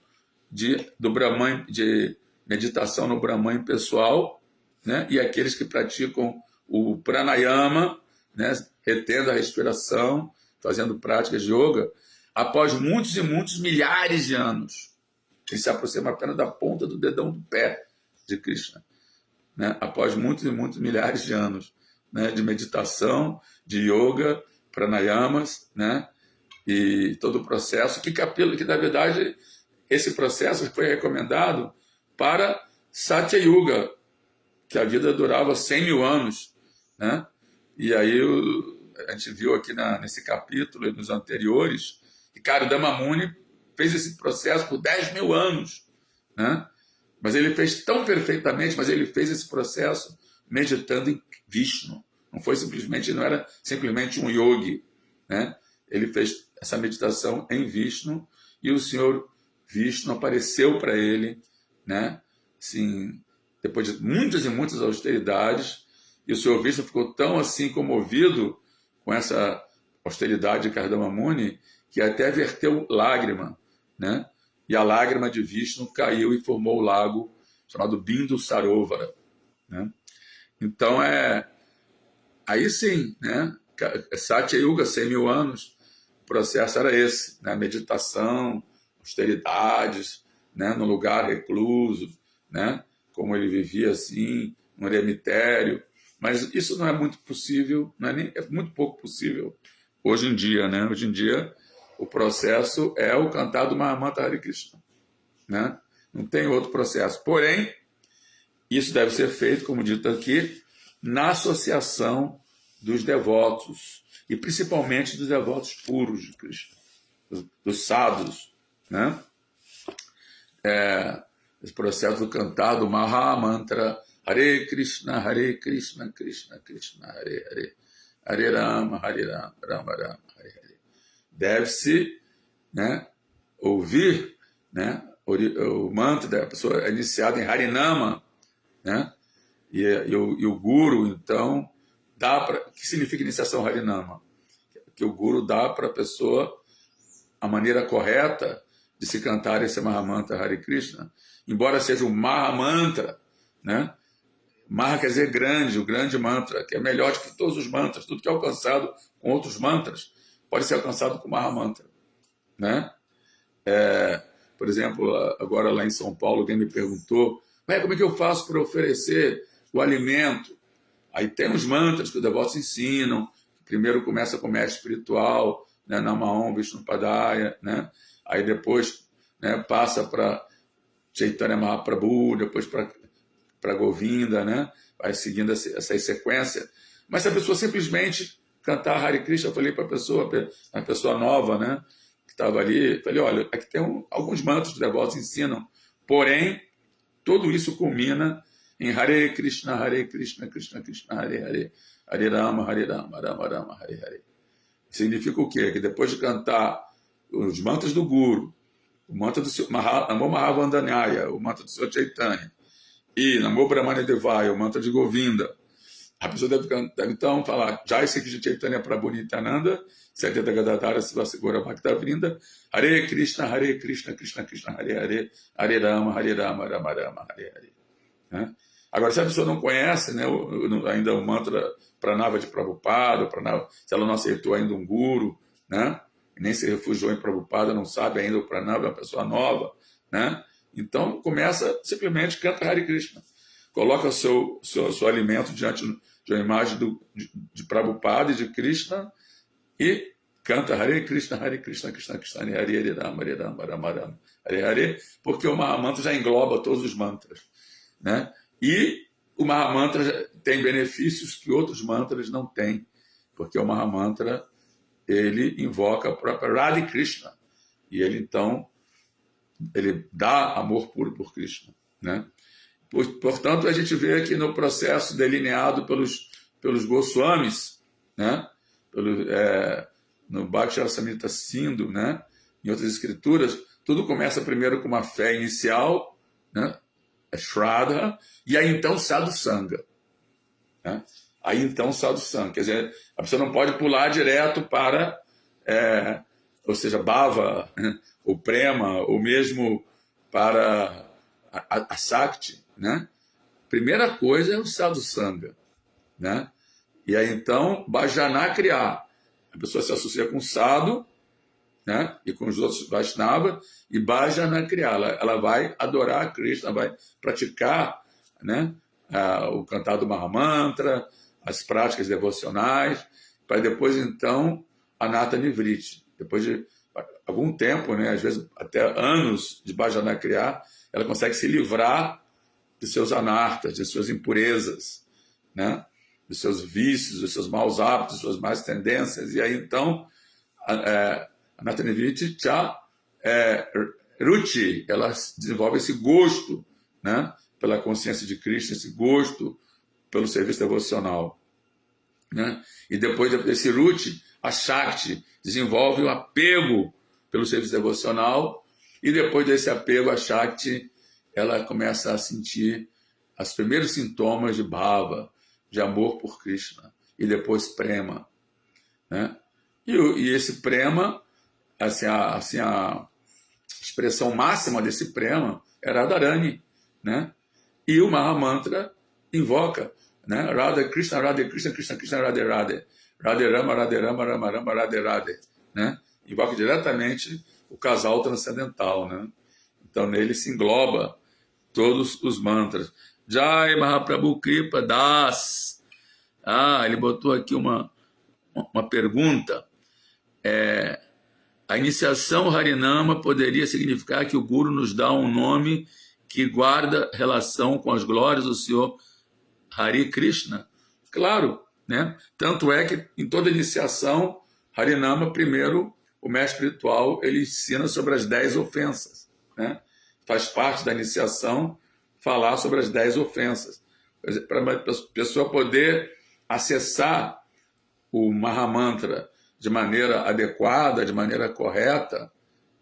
do Brahman, de meditação no Brahman pessoal, né? E aqueles que praticam o pranayama, né? Retendo a respiração, fazendo práticas de yoga, após muitos e muitos milhares de anos. Ele se aproxima apenas da ponta do dedão do pé de Krishna, né? Após muitos e muitos milhares de anos, né? De meditação, de yoga, pranayamas, né? E todo o processo, que na verdade esse processo foi recomendado para Satya Yuga, que a vida durava 100 mil anos, né? E aí a gente viu aqui nesse capítulo e nos anteriores que Kardama Muni fez esse processo por 10 mil anos, né? Mas ele fez tão perfeitamente, mas ele fez esse processo meditando em Vishnu. Não era simplesmente um yogi, né? Ele fez essa meditação em Vishnu e o Senhor Vishnu apareceu para ele, né? Assim, depois de muitas e muitas austeridades, e o Senhor Vishnu ficou tão assim comovido com essa austeridade de Kardama Muni que até verteu lágrima, né? E a lágrima de Vishnu caiu e formou o lago chamado Bindu Sarovara, né? Então aí sim, né? Satya Yuga, 100 mil anos, o processo era esse, né? Meditação, austeridades, né? No lugar recluso, né? Como ele vivia assim, no eremitério. Mas isso não é muito possível, é muito pouco possível hoje em dia, né? Hoje em dia o processo é o cantar do Mahamantra Hare Krishna, né? Não tem outro processo. Porém, isso deve ser feito, como dito aqui, na associação dos devotos, e principalmente dos devotos puros de Krishna, dos sadhus, né? Esse processo do cantar do Mahamantra Hare Krishna, Krishna Krishna, Hare Hare, Hare Rama, Rama Rama, Hare Hare. Deve-se, né, ouvir, né, o mantra da pessoa iniciada em Harinama, né? E o Guru, então, que significa iniciação Harinama? Que o Guru dá para a pessoa a maneira correta de se cantar esse Mahamantra Hare Krishna, embora seja um Mahamantra, né? Maha quer dizer grande, o grande mantra, que é melhor do que todos os mantras. Tudo que é alcançado com outros mantras pode ser alcançado com Mahamantra, né? Por exemplo, agora lá em São Paulo, alguém me perguntou: como é que eu faço para oferecer o alimento? Aí tem os mantras que os devotos ensinam. Primeiro começa com o mestre espiritual, né? Namaon Vishnupadaya, né? Aí depois, né, passa para Chaitanya Mahaprabhu, depois para Govinda, né? Vai seguindo essa sequência. Mas se a pessoa simplesmente cantar Hare Krishna, eu falei para a pessoa nova, né, que estava ali, falei: olha, aqui tem alguns mantras que os devotos ensinam, porém, tudo isso culmina em Hare Krishna, Krishna Krishna, Hare Hare, Hare Rama, Rama Rama, Hare Hare. Significa o quê? Que depois de cantar os mantras do Guru, o mantra do Namo Mahavandanyaya, o mantra do Senhor Chaitanya, e Namo Brahmane Devaya, o mantra de Govinda, a pessoa deve então falar Jai Sri Krishna Chaitanya Prabhu Nityananda, Satyata Gadadhara Sivasegura Bhaktavrinda, Hare Krishna, Krishna Krishna, Hare Hare, Hare Rama, Rama Rama, Hare Hare. Né? Agora, se a pessoa não conhece, né, ainda o mantra Pranava de Prabhupada, se ela não aceitou ainda um guru, né, nem se refugiou em Prabhupada, não sabe ainda o Pranava, é uma pessoa nova, né? Então começa, simplesmente canta Hare Krishna, coloca o seu alimento diante de uma imagem de Prabhupada e de Krishna e canta Hare Krishna, Krishna Krishna, Hare Rama, Rama Rama, Hare Hare, porque o Mahamantra já engloba todos os mantras, né? E o Mahamantra tem benefícios que outros mantras não têm, porque o Mahamantra ele invoca a própria Radha Krishna, e ele então ele dá amor puro por Krishna, né? Portanto, a gente vê aqui no processo delineado pelos Goswamis, né? No Bhakti Rasamrita Sindhu, né? Em outras escrituras, tudo começa primeiro com uma fé inicial, né? Shraddha, e aí então Sadhu Sangha, né? Aí então Sadhu Sangha, quer dizer, a pessoa não pode pular direto para, ou seja, Bhava, né? Ou Prema, ou mesmo para a Sakti, né? Primeira coisa é o Sadhu Sangha, né? E aí então Bhajana Kriya, a pessoa se associa com o Sadhu, né? E com os outros Vaishnava, e Bhajana Kriya, ela vai adorar a Krishna, vai praticar, né? O cantar do Mahamantra, as práticas devocionais, para depois então Anata Nivriti. Depois de algum tempo, né? Às vezes até anos de Bhajana Kriya, ela consegue se livrar de seus anartas, de suas impurezas, né? Dos seus vícios, dos seus maus hábitos, das suas más tendências. E aí então a Nataniviti Ruchi, ela desenvolve esse gosto, né, pela consciência de Krishna, esse gosto pelo serviço devocional, né? E depois desse Ruchi, a Shakti desenvolve o apego pelo serviço devocional, e depois desse apego, a Shakti ela começa a sentir os primeiros sintomas de Bhava, de amor por Krishna, e depois Prema, né? E esse Prema, assim, a expressão máxima desse Prema era Radharani, né? E o Mahamantra invoca, né? Radha Krishna, Krishna Krishna, Radhe Radhe, Radhe Rama, Rama Rama, Radhe Radhe, né? Invoca diretamente o casal transcendental, né? Então nele se engloba todos os mantras. Jai Mahaprabhu Kripa Das. Ele botou aqui uma pergunta. A iniciação Harinama poderia significar que o Guru nos dá um nome que guarda relação com as glórias do Senhor Hare Krishna? Claro, né? Tanto é que em toda iniciação Harinama, primeiro, o mestre espiritual ele ensina sobre as 10 ofensas, né? Faz parte da iniciação falar sobre as 10 ofensas, para a pessoa poder acessar o Mahamantra de maneira adequada, de maneira correta,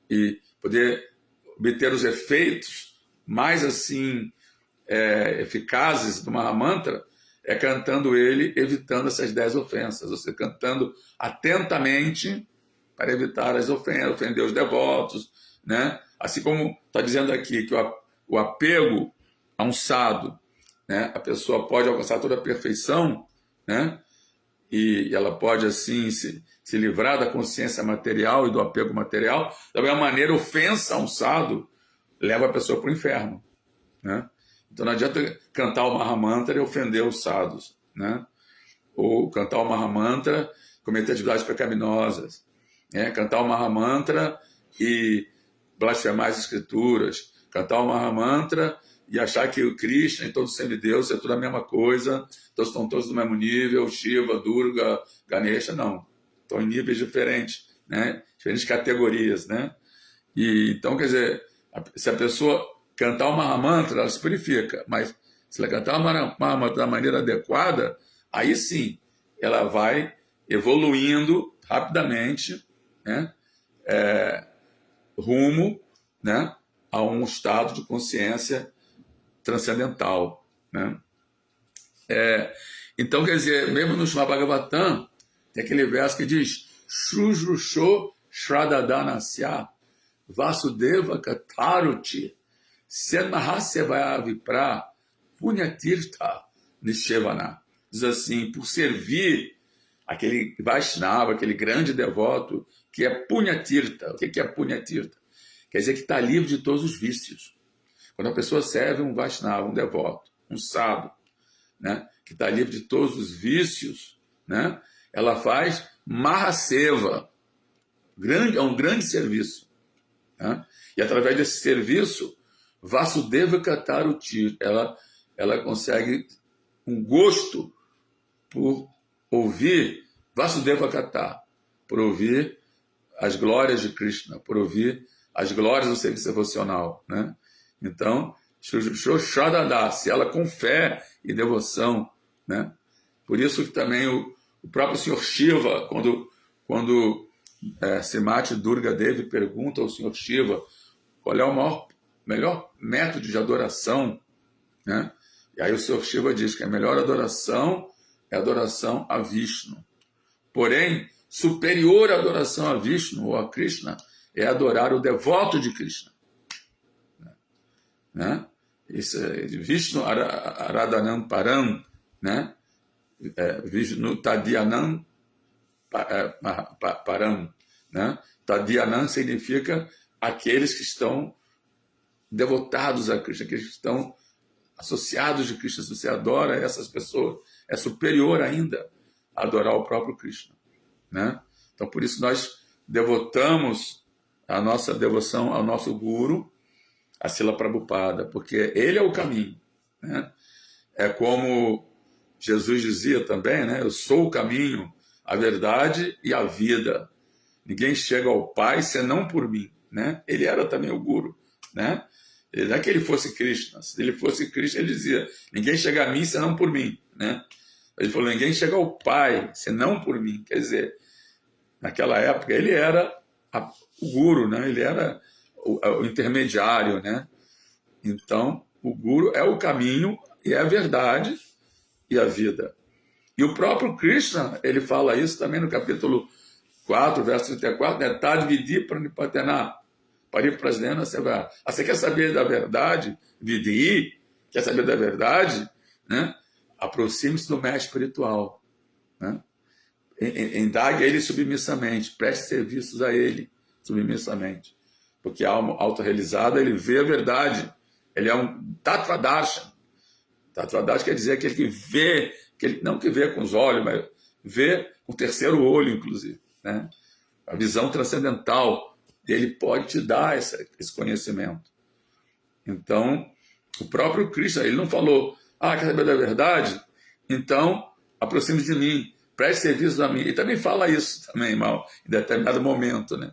e poder obter os efeitos mais assim eficazes do Mahamantra, é cantando ele, evitando essas 10 ofensas, você cantando atentamente para evitar as ofensas, ofender os devotos, né? Assim como está dizendo aqui que o apego a um sadhu, né? A pessoa pode alcançar toda a perfeição, né? E ela pode assim se livrar da consciência material e do apego material. Da mesma maneira, ofensa a um sadhu leva a pessoa para o inferno, né? Então não adianta cantar o Mahamantra e ofender os sadhus, né? Ou cantar o Mahamantra, cometer atividades pecaminosas, né? Cantar o Mahamantra e blasfemar as escrituras, cantar o Mahamantra e achar que o Krishna e todos os semideus é tudo a mesma coisa, todos estão todos no mesmo nível, Shiva, Durga, Ganesha, não. Estão em níveis diferentes, né? Diferentes categorias, né? E então, quer dizer, se a pessoa cantar o Mahamantra, ela se purifica, mas se ela cantar o Mahamantra da maneira adequada, aí sim, ela vai evoluindo rapidamente, né, rumo, né, a um estado de consciência transcendental, né? Então, quer dizer, mesmo no Srimad Bhagavatam, tem aquele verso que diz Shrujrusho Shradhadanasya Vasudeva Kataruti Senmahasevaya Vipra Punyatirtha Nishevana. Diz assim, por servir aquele Vaishnava, aquele grande devoto, que é Punyatirtha. O que é Punyatirtha? Quer dizer que está livre de todos os vícios. Quando a pessoa serve um Vaishnava, um devoto, um sábio, né, que está livre de todos os vícios, né, ela faz Mahaseva. É um grande serviço. Né? E através desse serviço, Vasudeva Kataruti, ela consegue um gosto por ouvir Vasudeva Kata, por ouvir as glórias de Krishna, por ouvir as glórias do serviço devocional. Né? Então, se ela com fé e devoção. Né? Por isso que também o próprio Sr. Shiva, quando Srimati Durga Devi pergunta ao Sr. Shiva qual é o melhor método de adoração, né? E aí o Sr. Shiva diz que a melhor adoração é a adoração a Vishnu. Porém, superior à adoração a Vishnu ou a Krishna é adorar o devoto de Krishna. Né? Isso é Vishnu Aradhanam Param, né? Vishnu Tadyanam Param. Né? Tadyanam significa aqueles que estão devotados a Krishna, aqueles que estão associados de Krishna. Se você adora essas pessoas, é superior ainda a adorar o próprio Krishna. Né? Então, por isso nós devotamos a nossa devoção ao nosso Guru, a Srila Prabhupada, porque ele é o caminho. Né? É como Jesus dizia também, né? Eu sou o caminho, a verdade e a vida. Ninguém chega ao Pai senão por mim. Né? Ele era também o Guru. Né? Não é que ele fosse Krishna. Se ele fosse Krishna, ele dizia, ninguém chega a mim senão por mim. Né? Ele falou, ninguém chega ao Pai senão por mim. Quer dizer, naquela época, ele era o Guru, né? Ele era o intermediário. Né? Então, o Guru é o caminho e é a verdade e a vida. E o próprio Krishna, ele fala isso também no capítulo 4, verso 34, né? Tad vidi pranipatena, pariprasnena seva. Você quer saber da verdade? Vidi, quer saber da verdade? Né? Aproxime-se do mestre espiritual. Né? Indague a ele submissamente, preste serviços a ele submissamente. Porque a alma autorrealizada, ele vê a verdade. Ele é um Tattvadarshan. Tattvadarshan quer dizer aquele que vê, não que vê com os olhos, mas vê com o terceiro olho, inclusive. Né? A visão transcendental, ele pode te dar esse conhecimento. Então, o próprio Krishna, ele não falou, quer saber da verdade? Então, aproxime-se de mim, preste serviço a mim. Ele também fala isso também, em determinado momento, né?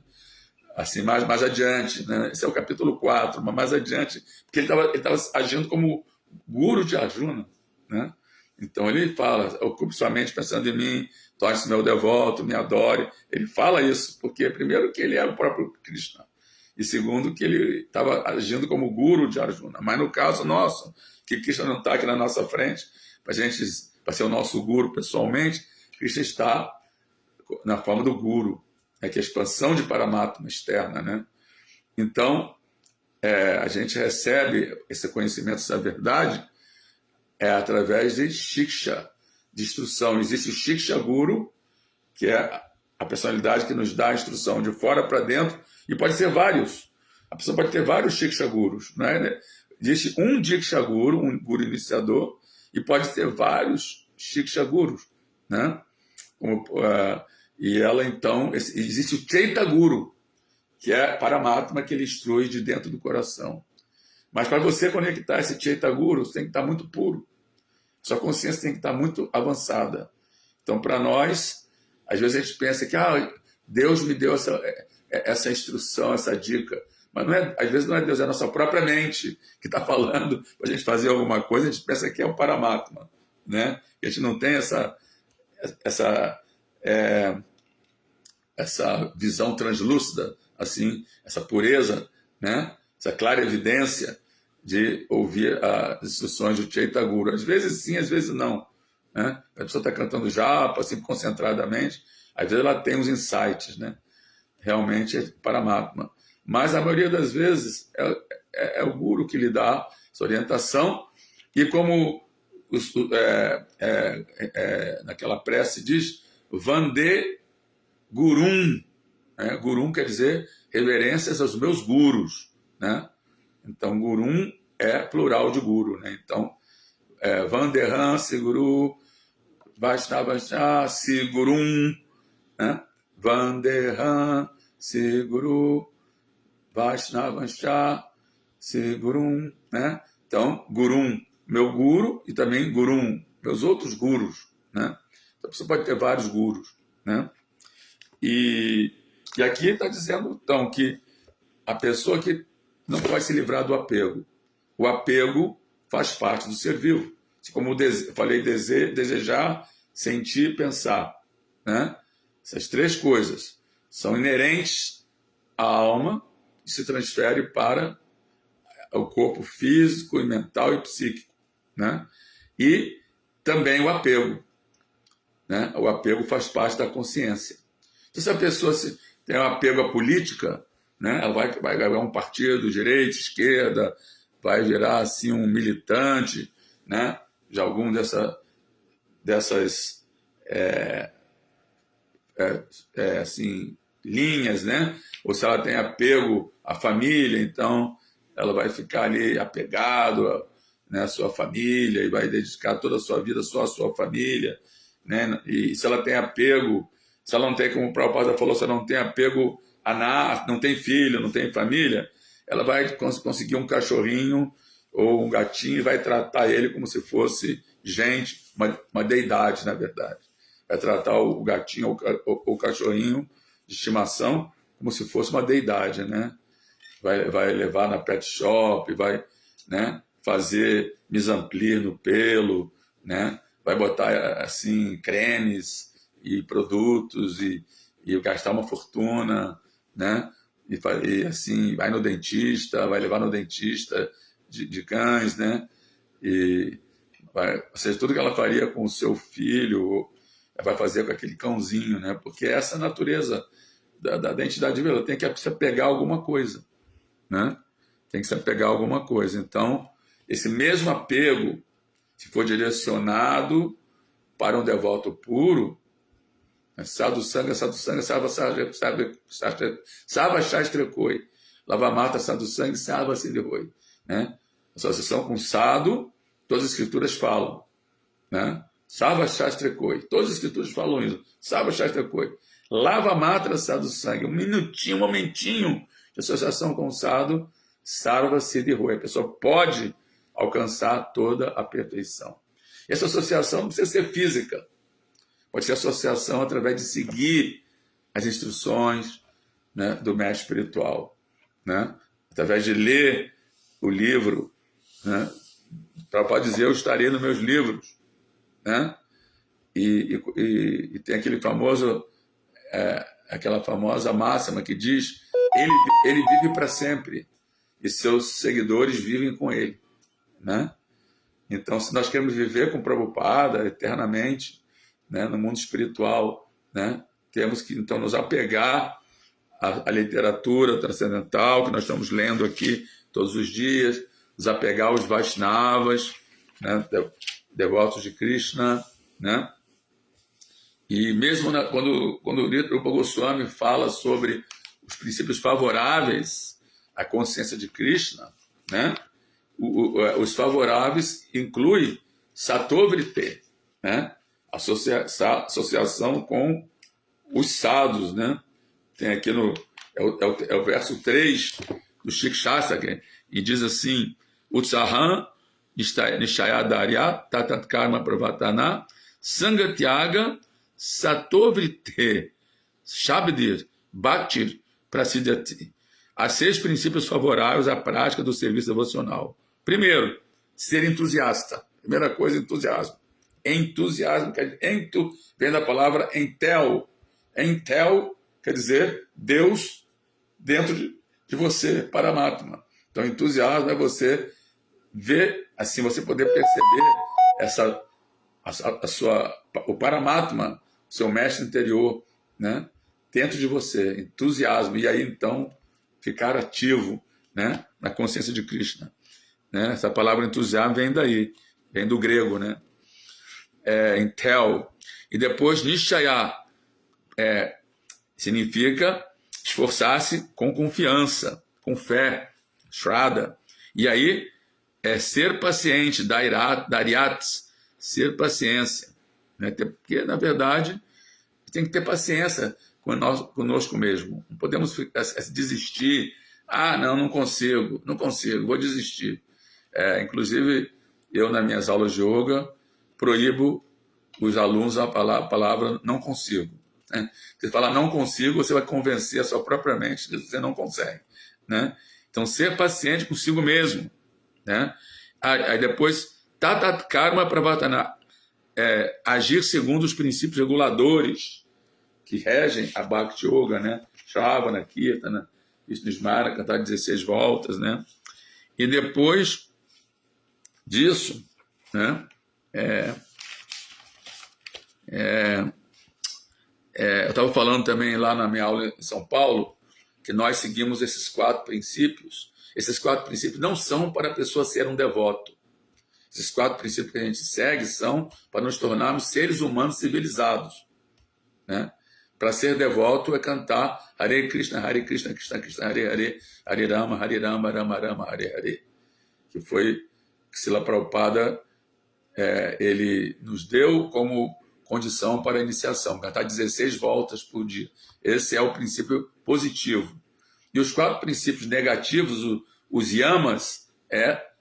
Assim, mais adiante, né? Esse é o capítulo 4, mas mais adiante, porque ele estava agindo como Guru de Arjuna, né? Então ele fala, ocupe sua mente pensando em mim, torne-se meu devoto, me adore. Ele fala isso, porque primeiro que ele é o próprio Krishna, e segundo que ele estava agindo como Guru de Arjuna. Mas no caso nosso, que Krishna não está aqui na nossa frente, para ser o nosso Guru pessoalmente, Krishna está na forma do Guru, que é a expansão de Paramatma externa. Né? Então, a gente recebe esse conhecimento, essa verdade, através de Shiksha, de instrução. Existe o Shiksha Guru, que é a personalidade que nos dá a instrução de fora para dentro, e pode ser vários. A pessoa pode ter vários Shiksha Gurus. Né? Existe um Diksha Guru, um Guru iniciador, e pode ter vários Shiksha Gurus. Né? E ela, então, existe o Chaita Guru, que é Paramatma, que ele instrui de dentro do coração. Mas para você conectar esse Chaita Guru, você tem que estar muito puro. Sua consciência tem que estar muito avançada. Então, para nós, às vezes a gente pensa que Deus me deu essa instrução, essa dica. Mas não é, às vezes não é Deus, é a nossa própria mente que está falando para a gente fazer alguma coisa, a gente pensa que é um Paramatma, né? E a gente não tem essa, é, essa visão translúcida, assim, essa pureza, né? Essa clara evidência de ouvir as instruções do Chaitanya Guru. Às vezes sim, às vezes não, né? A pessoa está cantando japa, assim, concentradamente, às vezes ela tem uns insights, né? Realmente é Paramatma. Mas a maioria das vezes é o Guru que lhe dá essa orientação, e como naquela prece diz, Vande Gurum, né? Gurum quer dizer reverências aos meus gurus, né? Então, Gurum é plural de guru, né? Então, Vandeham Siguru Vaishnavascha Sigurum, né? Vandeham Siguru Vaishnavascha Sigurum, né? Então, Gurum, meu guru, e também Gurum, meus outros gurus, né? Então, você pode ter vários gurus, né? E aqui está dizendo, então, que a pessoa que não pode se livrar do apego. O apego faz parte do ser vivo. Como eu falei, desejar, sentir, pensar, né? Essas três coisas são inerentes à alma e se transferem para o corpo físico, e mental e psíquico, né? E também o apego, né? O apego faz parte da consciência. Então, se a pessoa tem um apego à política, né? Ela vai ganhar um partido, direita, esquerda, vai virar assim um militante, né? De algum dessas assim, linhas, né? Ou se ela tem apego à família, então ela vai ficar ali apegado, né, à sua família e vai dedicar toda a sua vida só à sua família, né? E se ela tem apego, se ela não tem, como o Prabhupada falou, se ela não tem apego não tem filho, não tem família, ela vai conseguir um cachorrinho ou um gatinho e vai tratar ele como se fosse gente, uma deidade, na verdade. Vai tratar o gatinho ou o cachorrinho de estimação como se fosse uma deidade, né? Vai levar na pet shop, vai, né, fazer mise en plie no pelo, né? Vai botar assim cremes e produtos e gastar uma fortuna, né? E assim vai no dentista, vai levar no dentista de cães, né? Ou seja, tudo que ela faria com o seu filho, ela vai fazer com aquele cãozinho, né? Porque essa é a natureza da entidade viva, ela tem que se apegar a alguma coisa, né? Tem que se apegar a alguma coisa. Então, esse mesmo apego, se for direcionado para um devoto puro, Sadhu Sangha, Sava Shastrekoi, Lavamata Sadhu Sangha, Sava Siddhoi, né? Associação com Sadhu, todas as escrituras falam, né? Sava Shastrekoi, todas as escrituras falam isso, Sava Shastrekoi, Lavamata Sadhu Sangha, um momentinho de associação com o Sadhu, Sarva Siddhoi, a pessoa pode alcançar toda a perfeição. E essa associação não precisa ser física, pode ser associação através de seguir as instruções, né, do mestre espiritual, né? Através de ler o livro, né? Para dizer, eu estarei nos meus livros, né? E tem aquela famosa máxima que diz, ele vive para sempre e seus seguidores vivem com ele, né? Então, se nós queremos viver com Prabhupada eternamente, né, no mundo espiritual, né, temos que então nos apegar à literatura transcendental que nós estamos lendo aqui todos os dias, nos apegar aos Vaishnavas, né, devotos de Krishna, né? E mesmo quando o Rupa Goswami fala sobre os princípios favoráveis à consciência de Krishna, né, os favoráveis incluem Satovrite, né? Associação com os sadhus, né? Tem aqui o verso 3 do Shikshastra, e diz assim, Utsaham Nishayadarya Tatat Karma Pravatana Sangatyaga Satovrite Shabdir Bhaktir Prasiddhati. Há 6 princípios favoráveis à prática do serviço devocional. Primeiro, ser entusiasta. Primeira coisa, entusiasmo. Entusiasmo vem da palavra entel. Entel quer dizer Deus dentro de você, paramatma. Então, entusiasmo é você ver, assim, você poder perceber o paramatma, o seu mestre interior, né, dentro de você, entusiasmo, e aí então ficar ativo, né, na consciência de Krishna. Né? Essa palavra entusiasmo vem daí, vem do grego, né? Entel. E depois nishaya, significa esforçar-se com confiança, com fé, shraddha. E aí ser paciente, daryats, ser paciência. Né? Porque, na verdade, tem que ter paciência conosco mesmo. Não podemos desistir. Não consigo, vou desistir. Inclusive, eu, nas minhas aulas de yoga, proíbo os alunos a palavra não consigo. Né? Você fala não consigo, você vai convencer a sua própria mente que você não consegue. Né? Então, ser paciente consigo mesmo. Né? Aí depois, tatat karma pravartana, agir segundo os princípios reguladores que regem a Bhakti Yoga, né? Shravana, Kirtana, Vishnu-smara, cantar 16 voltas. Né? E depois disso, né? Eu estava falando também lá na minha aula em São Paulo que nós seguimos esses 4 princípios. Esses 4 princípios não são para a pessoa ser um devoto. Esses 4 princípios que a gente segue são para nos tornarmos seres humanos civilizados. Né? Para ser devoto é cantar Hare Krishna, Krishna Krishna, Hare Hare, Hare Rama, Rama Rama, Hare Hare. Que foi que Srila Prabhupada ele nos deu como condição para a iniciação, cantar 16 voltas por dia. Esse é o princípio positivo. E os 4 princípios negativos, os yamas,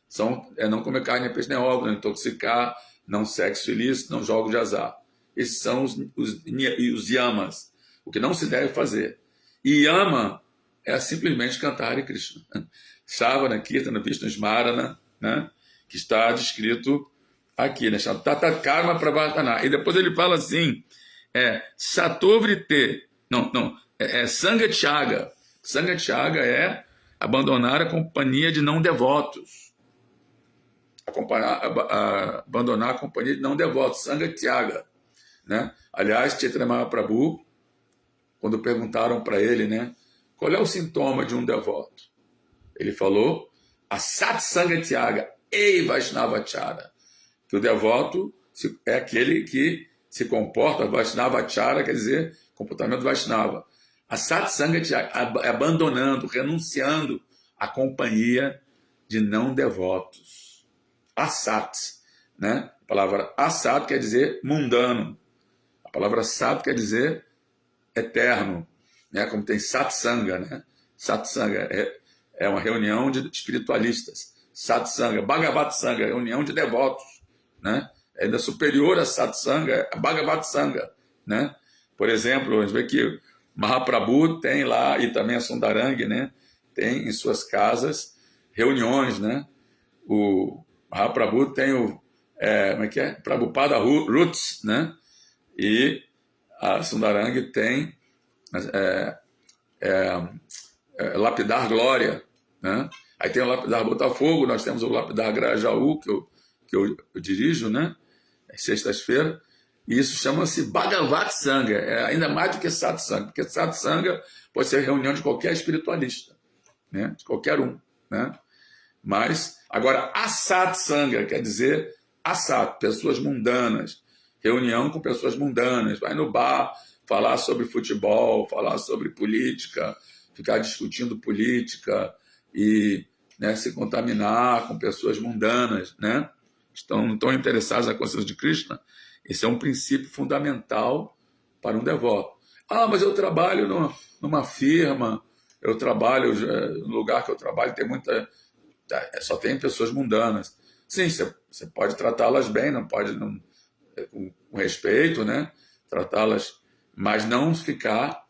são não comer carne, peixe nem ovo, não intoxicar, não sexo ilícito, não jogo de azar. Esses são os yamas, o que não se deve fazer. E yama é simplesmente cantar Hare Krishna. Shravana, Kirtana, Vishnu-smara, né? Que está descrito aqui, né? Tatat karma pravartana. E depois ele fala assim, satovrite, sanga tyaga. Sanga tyaga é abandonar a companhia de não devotos. Abandonar a companhia de não devotos, sanga tyaga. Né? Aliás, Chaitanya Mahaprabhu, quando perguntaram para ele, né, qual é o sintoma de um devoto? Ele falou, a satsanga tyaga, Vaishnavachara, que o devoto é aquele que se comporta, Vaishnavachara quer dizer comportamento Vaishnava. A satsanga tyaga, abandonando, renunciando à companhia de não devotos. Asat, né? A palavra asat quer dizer mundano. A palavra sat quer dizer eterno, né? Como tem satsanga, né? Satsanga é uma reunião de espiritualistas. Satsanga, Bhagavat Sangha, reunião de devotos, né? É ainda superior a satsanga, a Bhagavat Sangha, né? Por exemplo, a gente vê que Mahaprabhu tem lá, e também a Sundarang, né? Tem em suas casas reuniões, né? O Mahaprabhu tem Prabhupada Roots, né? E a Sundarang tem Lapidar Glória, né? Aí tem o Lapidar Botafogo, nós temos o Lapidar Grajaú, que eu dirijo, né? Às sextas-feiras, e isso chama-se Bhagavat Sangha, ainda mais do que Satsanga, porque Satsanga pode ser reunião de qualquer espiritualista, né? De qualquer um, né? Mas, agora, Asat Sangha quer dizer Asat, pessoas mundanas, reunião com pessoas mundanas, vai no bar, falar sobre futebol, falar sobre política, ficar discutindo política e, né, se contaminar com pessoas mundanas, né? Não estão interessados na consciência de Krishna. Esse é um princípio fundamental para um devoto. Mas eu trabalho numa firma, eu trabalho no lugar que eu trabalho, tem só tem pessoas mundanas. Sim, você pode tratá-las bem, não pode com respeito, né? Tratá-las, mas não ficar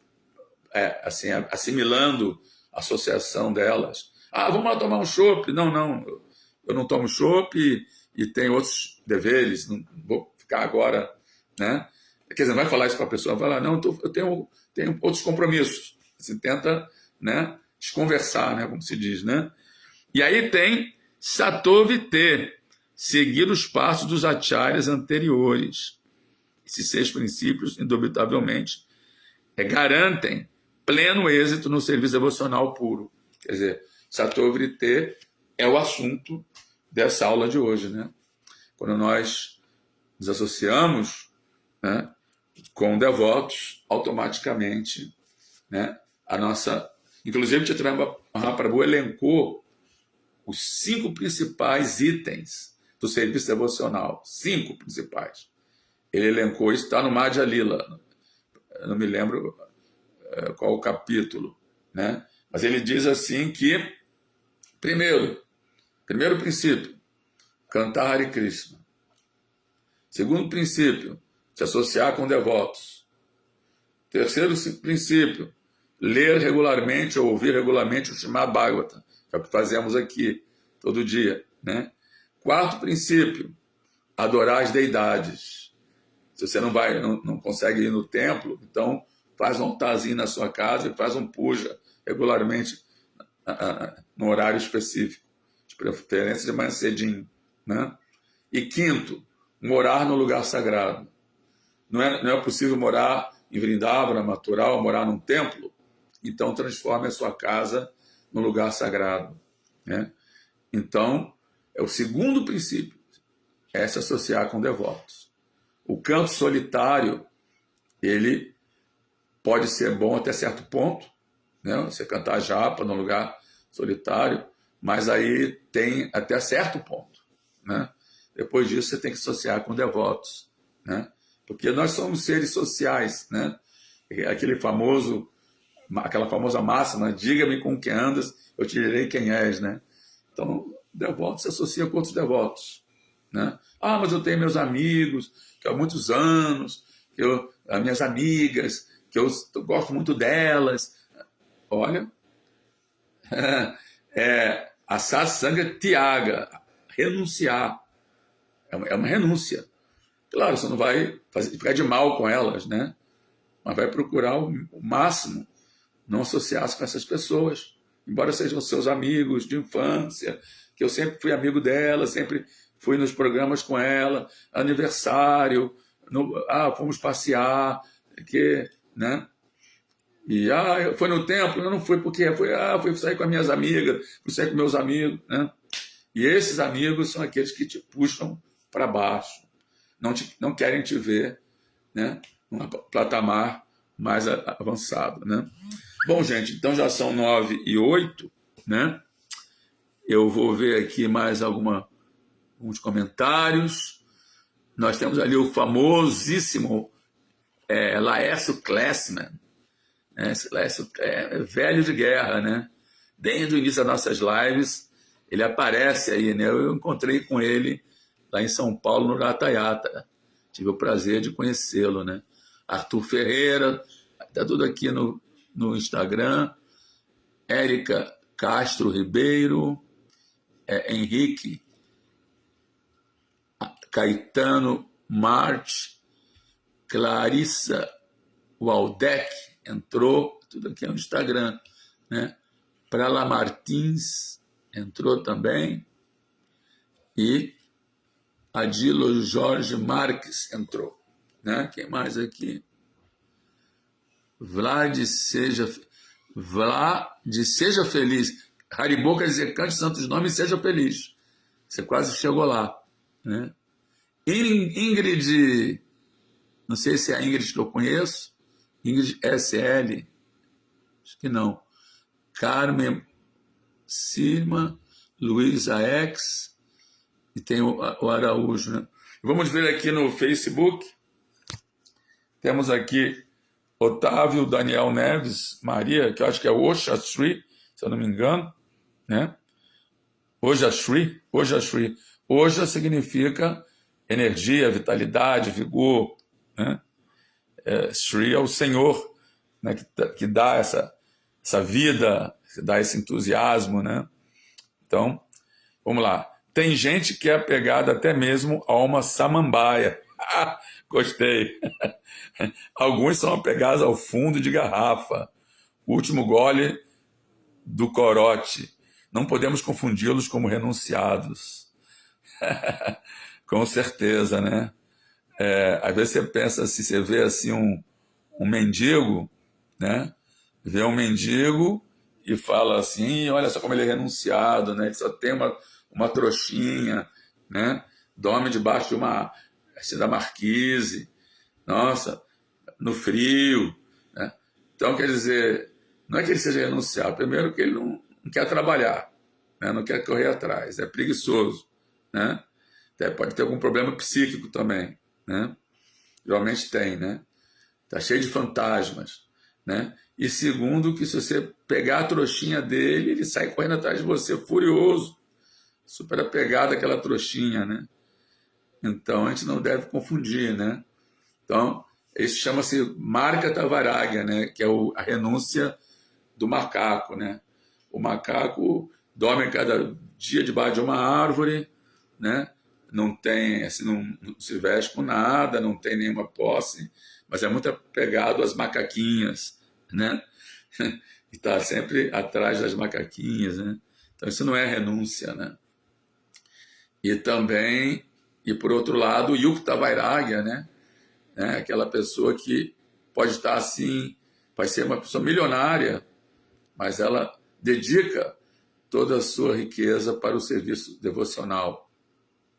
assim, assimilando associação delas. Ah, vamos lá tomar um chopp. Não, eu não tomo chopp e tenho outros deveres, não vou ficar agora, né? Quer dizer, vai falar isso para a pessoa, vai lá, não, eu tenho outros compromissos. Você tenta, né, desconversar, né, como se diz, né? E aí tem Satovite, seguir os passos dos acharyas anteriores. Esses 6 princípios, indubitavelmente, garantem pleno êxito no serviço devocional puro. Quer dizer, Satovite é o assunto dessa aula de hoje, né? Quando nós nos associamos, né, com devotos, automaticamente, né, a nossa... Inclusive, Chaitanya Mahaprabhu elencou os 5 principais itens do serviço devocional. 5 principais. Ele elencou isso, está no Madhya Lila. Eu não me lembro qual o capítulo, né? Mas ele diz assim que, primeiro princípio, cantar Hare Krishna. Segundo princípio, se associar com devotos. Terceiro princípio, ler regularmente ou ouvir regularmente o Srimad Bhagavatam, que é o que fazemos aqui todo dia, né? Quarto princípio, adorar as deidades. Se você não consegue ir no templo, então faz um altarzinho na sua casa e faz um puja regularmente no horário específico, de preferência de manhã cedinho, né? E quinto, morar no lugar sagrado. Não é possível morar em Vrindavana, Matural, morar num templo? Então transforme a sua casa num lugar sagrado, né? Então, é o segundo princípio, é se associar com devotos. O canto solitário, ele pode ser bom até certo ponto, né? Você cantar japa num lugar solitário, mas aí tem até certo ponto, né? Depois disso, você tem que associar com devotos, né? Porque nós somos seres sociais, né? Aquela famosa máxima, diga-me com quem andas, eu te direi quem és, né? Então, devotos se associam com outros devotos, né? Ah, mas eu tenho meus amigos, que há muitos anos, as minhas amigas, que eu gosto muito delas. Olha, a satsanga tiaga, renunciar. É uma renúncia. Claro, você não vai ficar de mal com elas, né? Mas vai procurar o máximo não associar-se com essas pessoas, embora sejam seus amigos de infância, que eu sempre fui amigo dela, sempre fui nos programas com ela, aniversário, fomos passear, né? E foi no templo? Eu não fui porque fui sair com as minhas amigas, fui sair com meus amigos, né? E esses amigos são aqueles que te puxam para baixo, não querem te ver, né, num patamar mais avançado, né? Bom, gente, então já são 9h08, né? Eu vou ver aqui mais alguns comentários. Nós temos ali o famosíssimo Laércio Klessman. Esse Laércio é velho de guerra, né? Desde o início das nossas lives, ele aparece aí, né? Eu encontrei com ele lá em São Paulo, no Ratayata. Tive o prazer de conhecê-lo, né? Arthur Ferreira, está tudo aqui no Instagram. Érica Castro Ribeiro, Henrique Caetano Marte, Clarissa Waldeck entrou, tudo aqui no Instagram, né? Prala Martins entrou também, e Adilo Jorge Marques entrou, né? Quem mais aqui? Vlad seja feliz. Haribo quer dizer, cante santos nomes e seja feliz. Você quase chegou lá, né? Ingrid, não sei se é a Ingrid que eu conheço, Ingrid SL, acho que não. Carmen Sirma, Luísa X, e tem o Araújo, né? Vamos ver aqui no Facebook. Temos aqui Otávio Daniel Neves Maria, que eu acho que é Osha Shri, se eu não me engano, né? Osha Shri. Osha significa energia, vitalidade, vigor, né? Shri é o Senhor, né, que dá essa vida, que dá esse entusiasmo, né? Então, vamos lá. Tem gente que é apegada até mesmo a uma samambaia. Gostei. Alguns são apegados ao fundo de garrafa. O último gole do corote. Não podemos confundi-los como renunciados. Com certeza, né? Às vezes você pensa assim, você vê assim um mendigo, né? Vê um mendigo e fala assim, olha só como ele é renunciado, né? Ele só tem uma trouxinha, né? Dorme debaixo de uma assim, da marquise, nossa, no frio, né? Então, quer dizer, não é que ele seja renunciado, primeiro que ele não quer trabalhar, né? Não quer correr atrás, é preguiçoso, né? Até pode ter algum problema psíquico também, né? Geralmente tem, né? Tá cheio de fantasmas, né? E segundo, que se você pegar a trouxinha dele, ele sai correndo atrás de você, furioso, super apegado àquela trouxinha, né? Então, a gente não deve confundir, né? Então, isso chama-se marca Tavaragya, né? Que é a renúncia do macaco, né? O macaco dorme cada dia debaixo de uma árvore, né? Não tem, assim, não se veste com nada, não tem nenhuma posse, mas é muito apegado às macaquinhas, né? E está sempre atrás das macaquinhas, né? Então isso não é renúncia, né? E também, e por outro lado, o Yukta Vairagya, né? Aquela pessoa que pode estar assim, vai ser uma pessoa milionária, mas ela dedica toda a sua riqueza para o serviço devocional,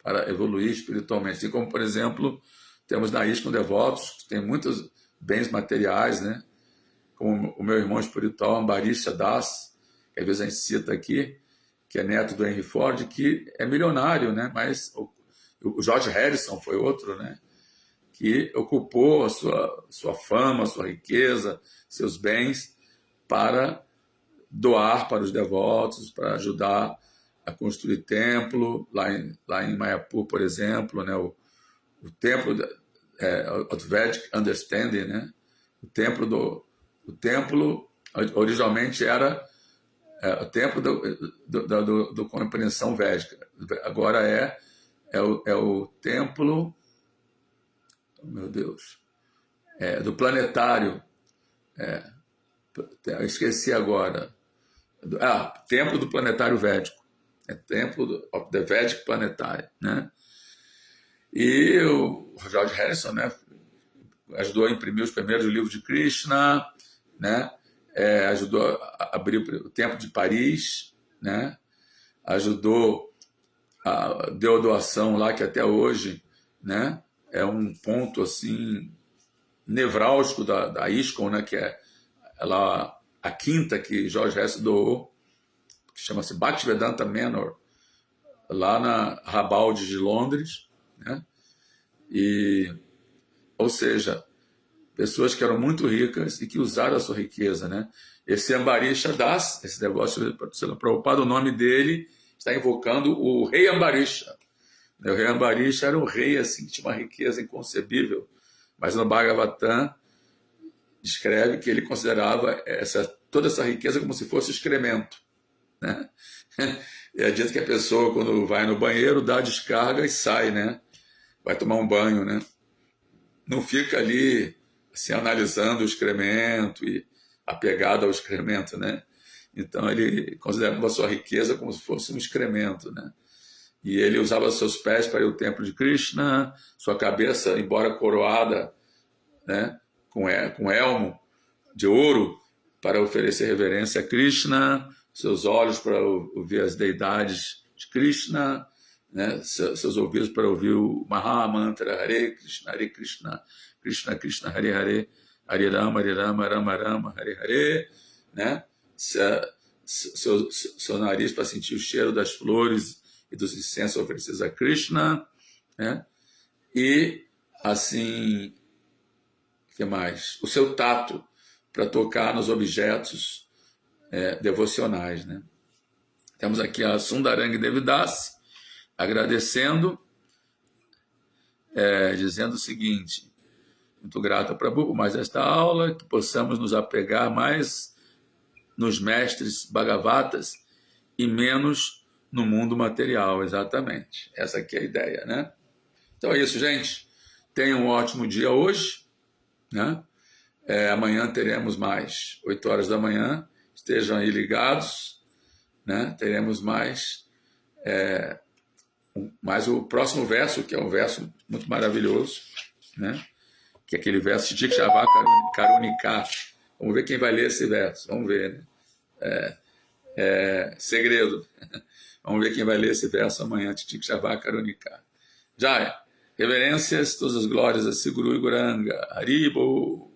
para evoluir espiritualmente. Assim como, por exemplo, temos na ISKCON devotos que têm muitos bens materiais, né? Como o meu irmão espiritual, Ambarisha Das, que às vezes a gente cita aqui, que é neto do Henry Ford, que é milionário, né? Mas o George Harrison foi outro, né? Que ocupou a sua fama, a sua riqueza, seus bens, para doar para os devotos, para ajudar a construir templo, lá em Mayapur, por exemplo, né? O templo of Vedic Understanding, né? O templo originalmente era o templo do compreensão védica. Agora é o templo, oh, meu Deus, do planetário. Eu esqueci agora. Templo do planetário védico. É templo of the Vedic Planetary, né? E o George Harrison, né, ajudou a imprimir os primeiros livros de Krishna, né? Ajudou a abrir o Templo de Paris, né? Deu a doação lá, que até hoje, né, é um ponto assim nevrálgico da ISKCON, né, que é a quinta que George Harrison doou, que chama-se Bhaktivedanta Manor, lá na Rabalde de Londres, né? Ou seja, pessoas que eram muito ricas e que usaram a sua riqueza, né? Esse Ambarisha Das, esse negócio, Srila Prabhupada, o nome dele está invocando o rei Ambarisha. O rei Ambarisha era um rei assim, que tinha uma riqueza inconcebível, mas no Bhagavatam descreve que ele considerava toda essa riqueza como se fosse excremento, né? É dito que a pessoa, quando vai no banheiro, dá a descarga e sai, né? Vai tomar um banho, né? Não fica ali assim, analisando o excremento e apegado ao excremento, né? Então ele considerava a sua riqueza como se fosse um excremento, né? E ele usava seus pés para ir ao templo de Krishna, sua cabeça, embora coroada, né, com elmo de ouro, para oferecer reverência a Krishna, seus olhos para ouvir as deidades de Krishna, né, seus ouvidos para ouvir o Mahamantra, Hare Krishna, Krishna Krishna, Hare Hare, Hare Rama, Rama Rama, Hare Hare, né? Seu nariz para sentir o cheiro das flores e dos incensos oferecidos a Krishna, né? E, assim, o que mais? O seu tato para tocar nos objetos devocionais, né? Temos aqui a Sundarang Devidasi agradecendo, dizendo o seguinte: muito grato a Prabhu por mais esta aula, que possamos nos apegar mais nos mestres Bhagavatas e menos no mundo material, exatamente. Essa aqui é a ideia, né? Então é isso, gente. Tenham um ótimo dia hoje, né? Amanhã teremos mais 8 horas da manhã. Estejam aí ligados, né? Teremos mais o próximo verso, que é um verso muito maravilhoso, né? Que é aquele verso de Dikshavá Karunika. Vamos ver quem vai ler esse verso. Vamos ver, né? Segredo. Vamos ver quem vai ler esse verso amanhã, Dikshavá Karunika. Jai, reverências, todas as glórias a Siguru e Guranga. Haribo.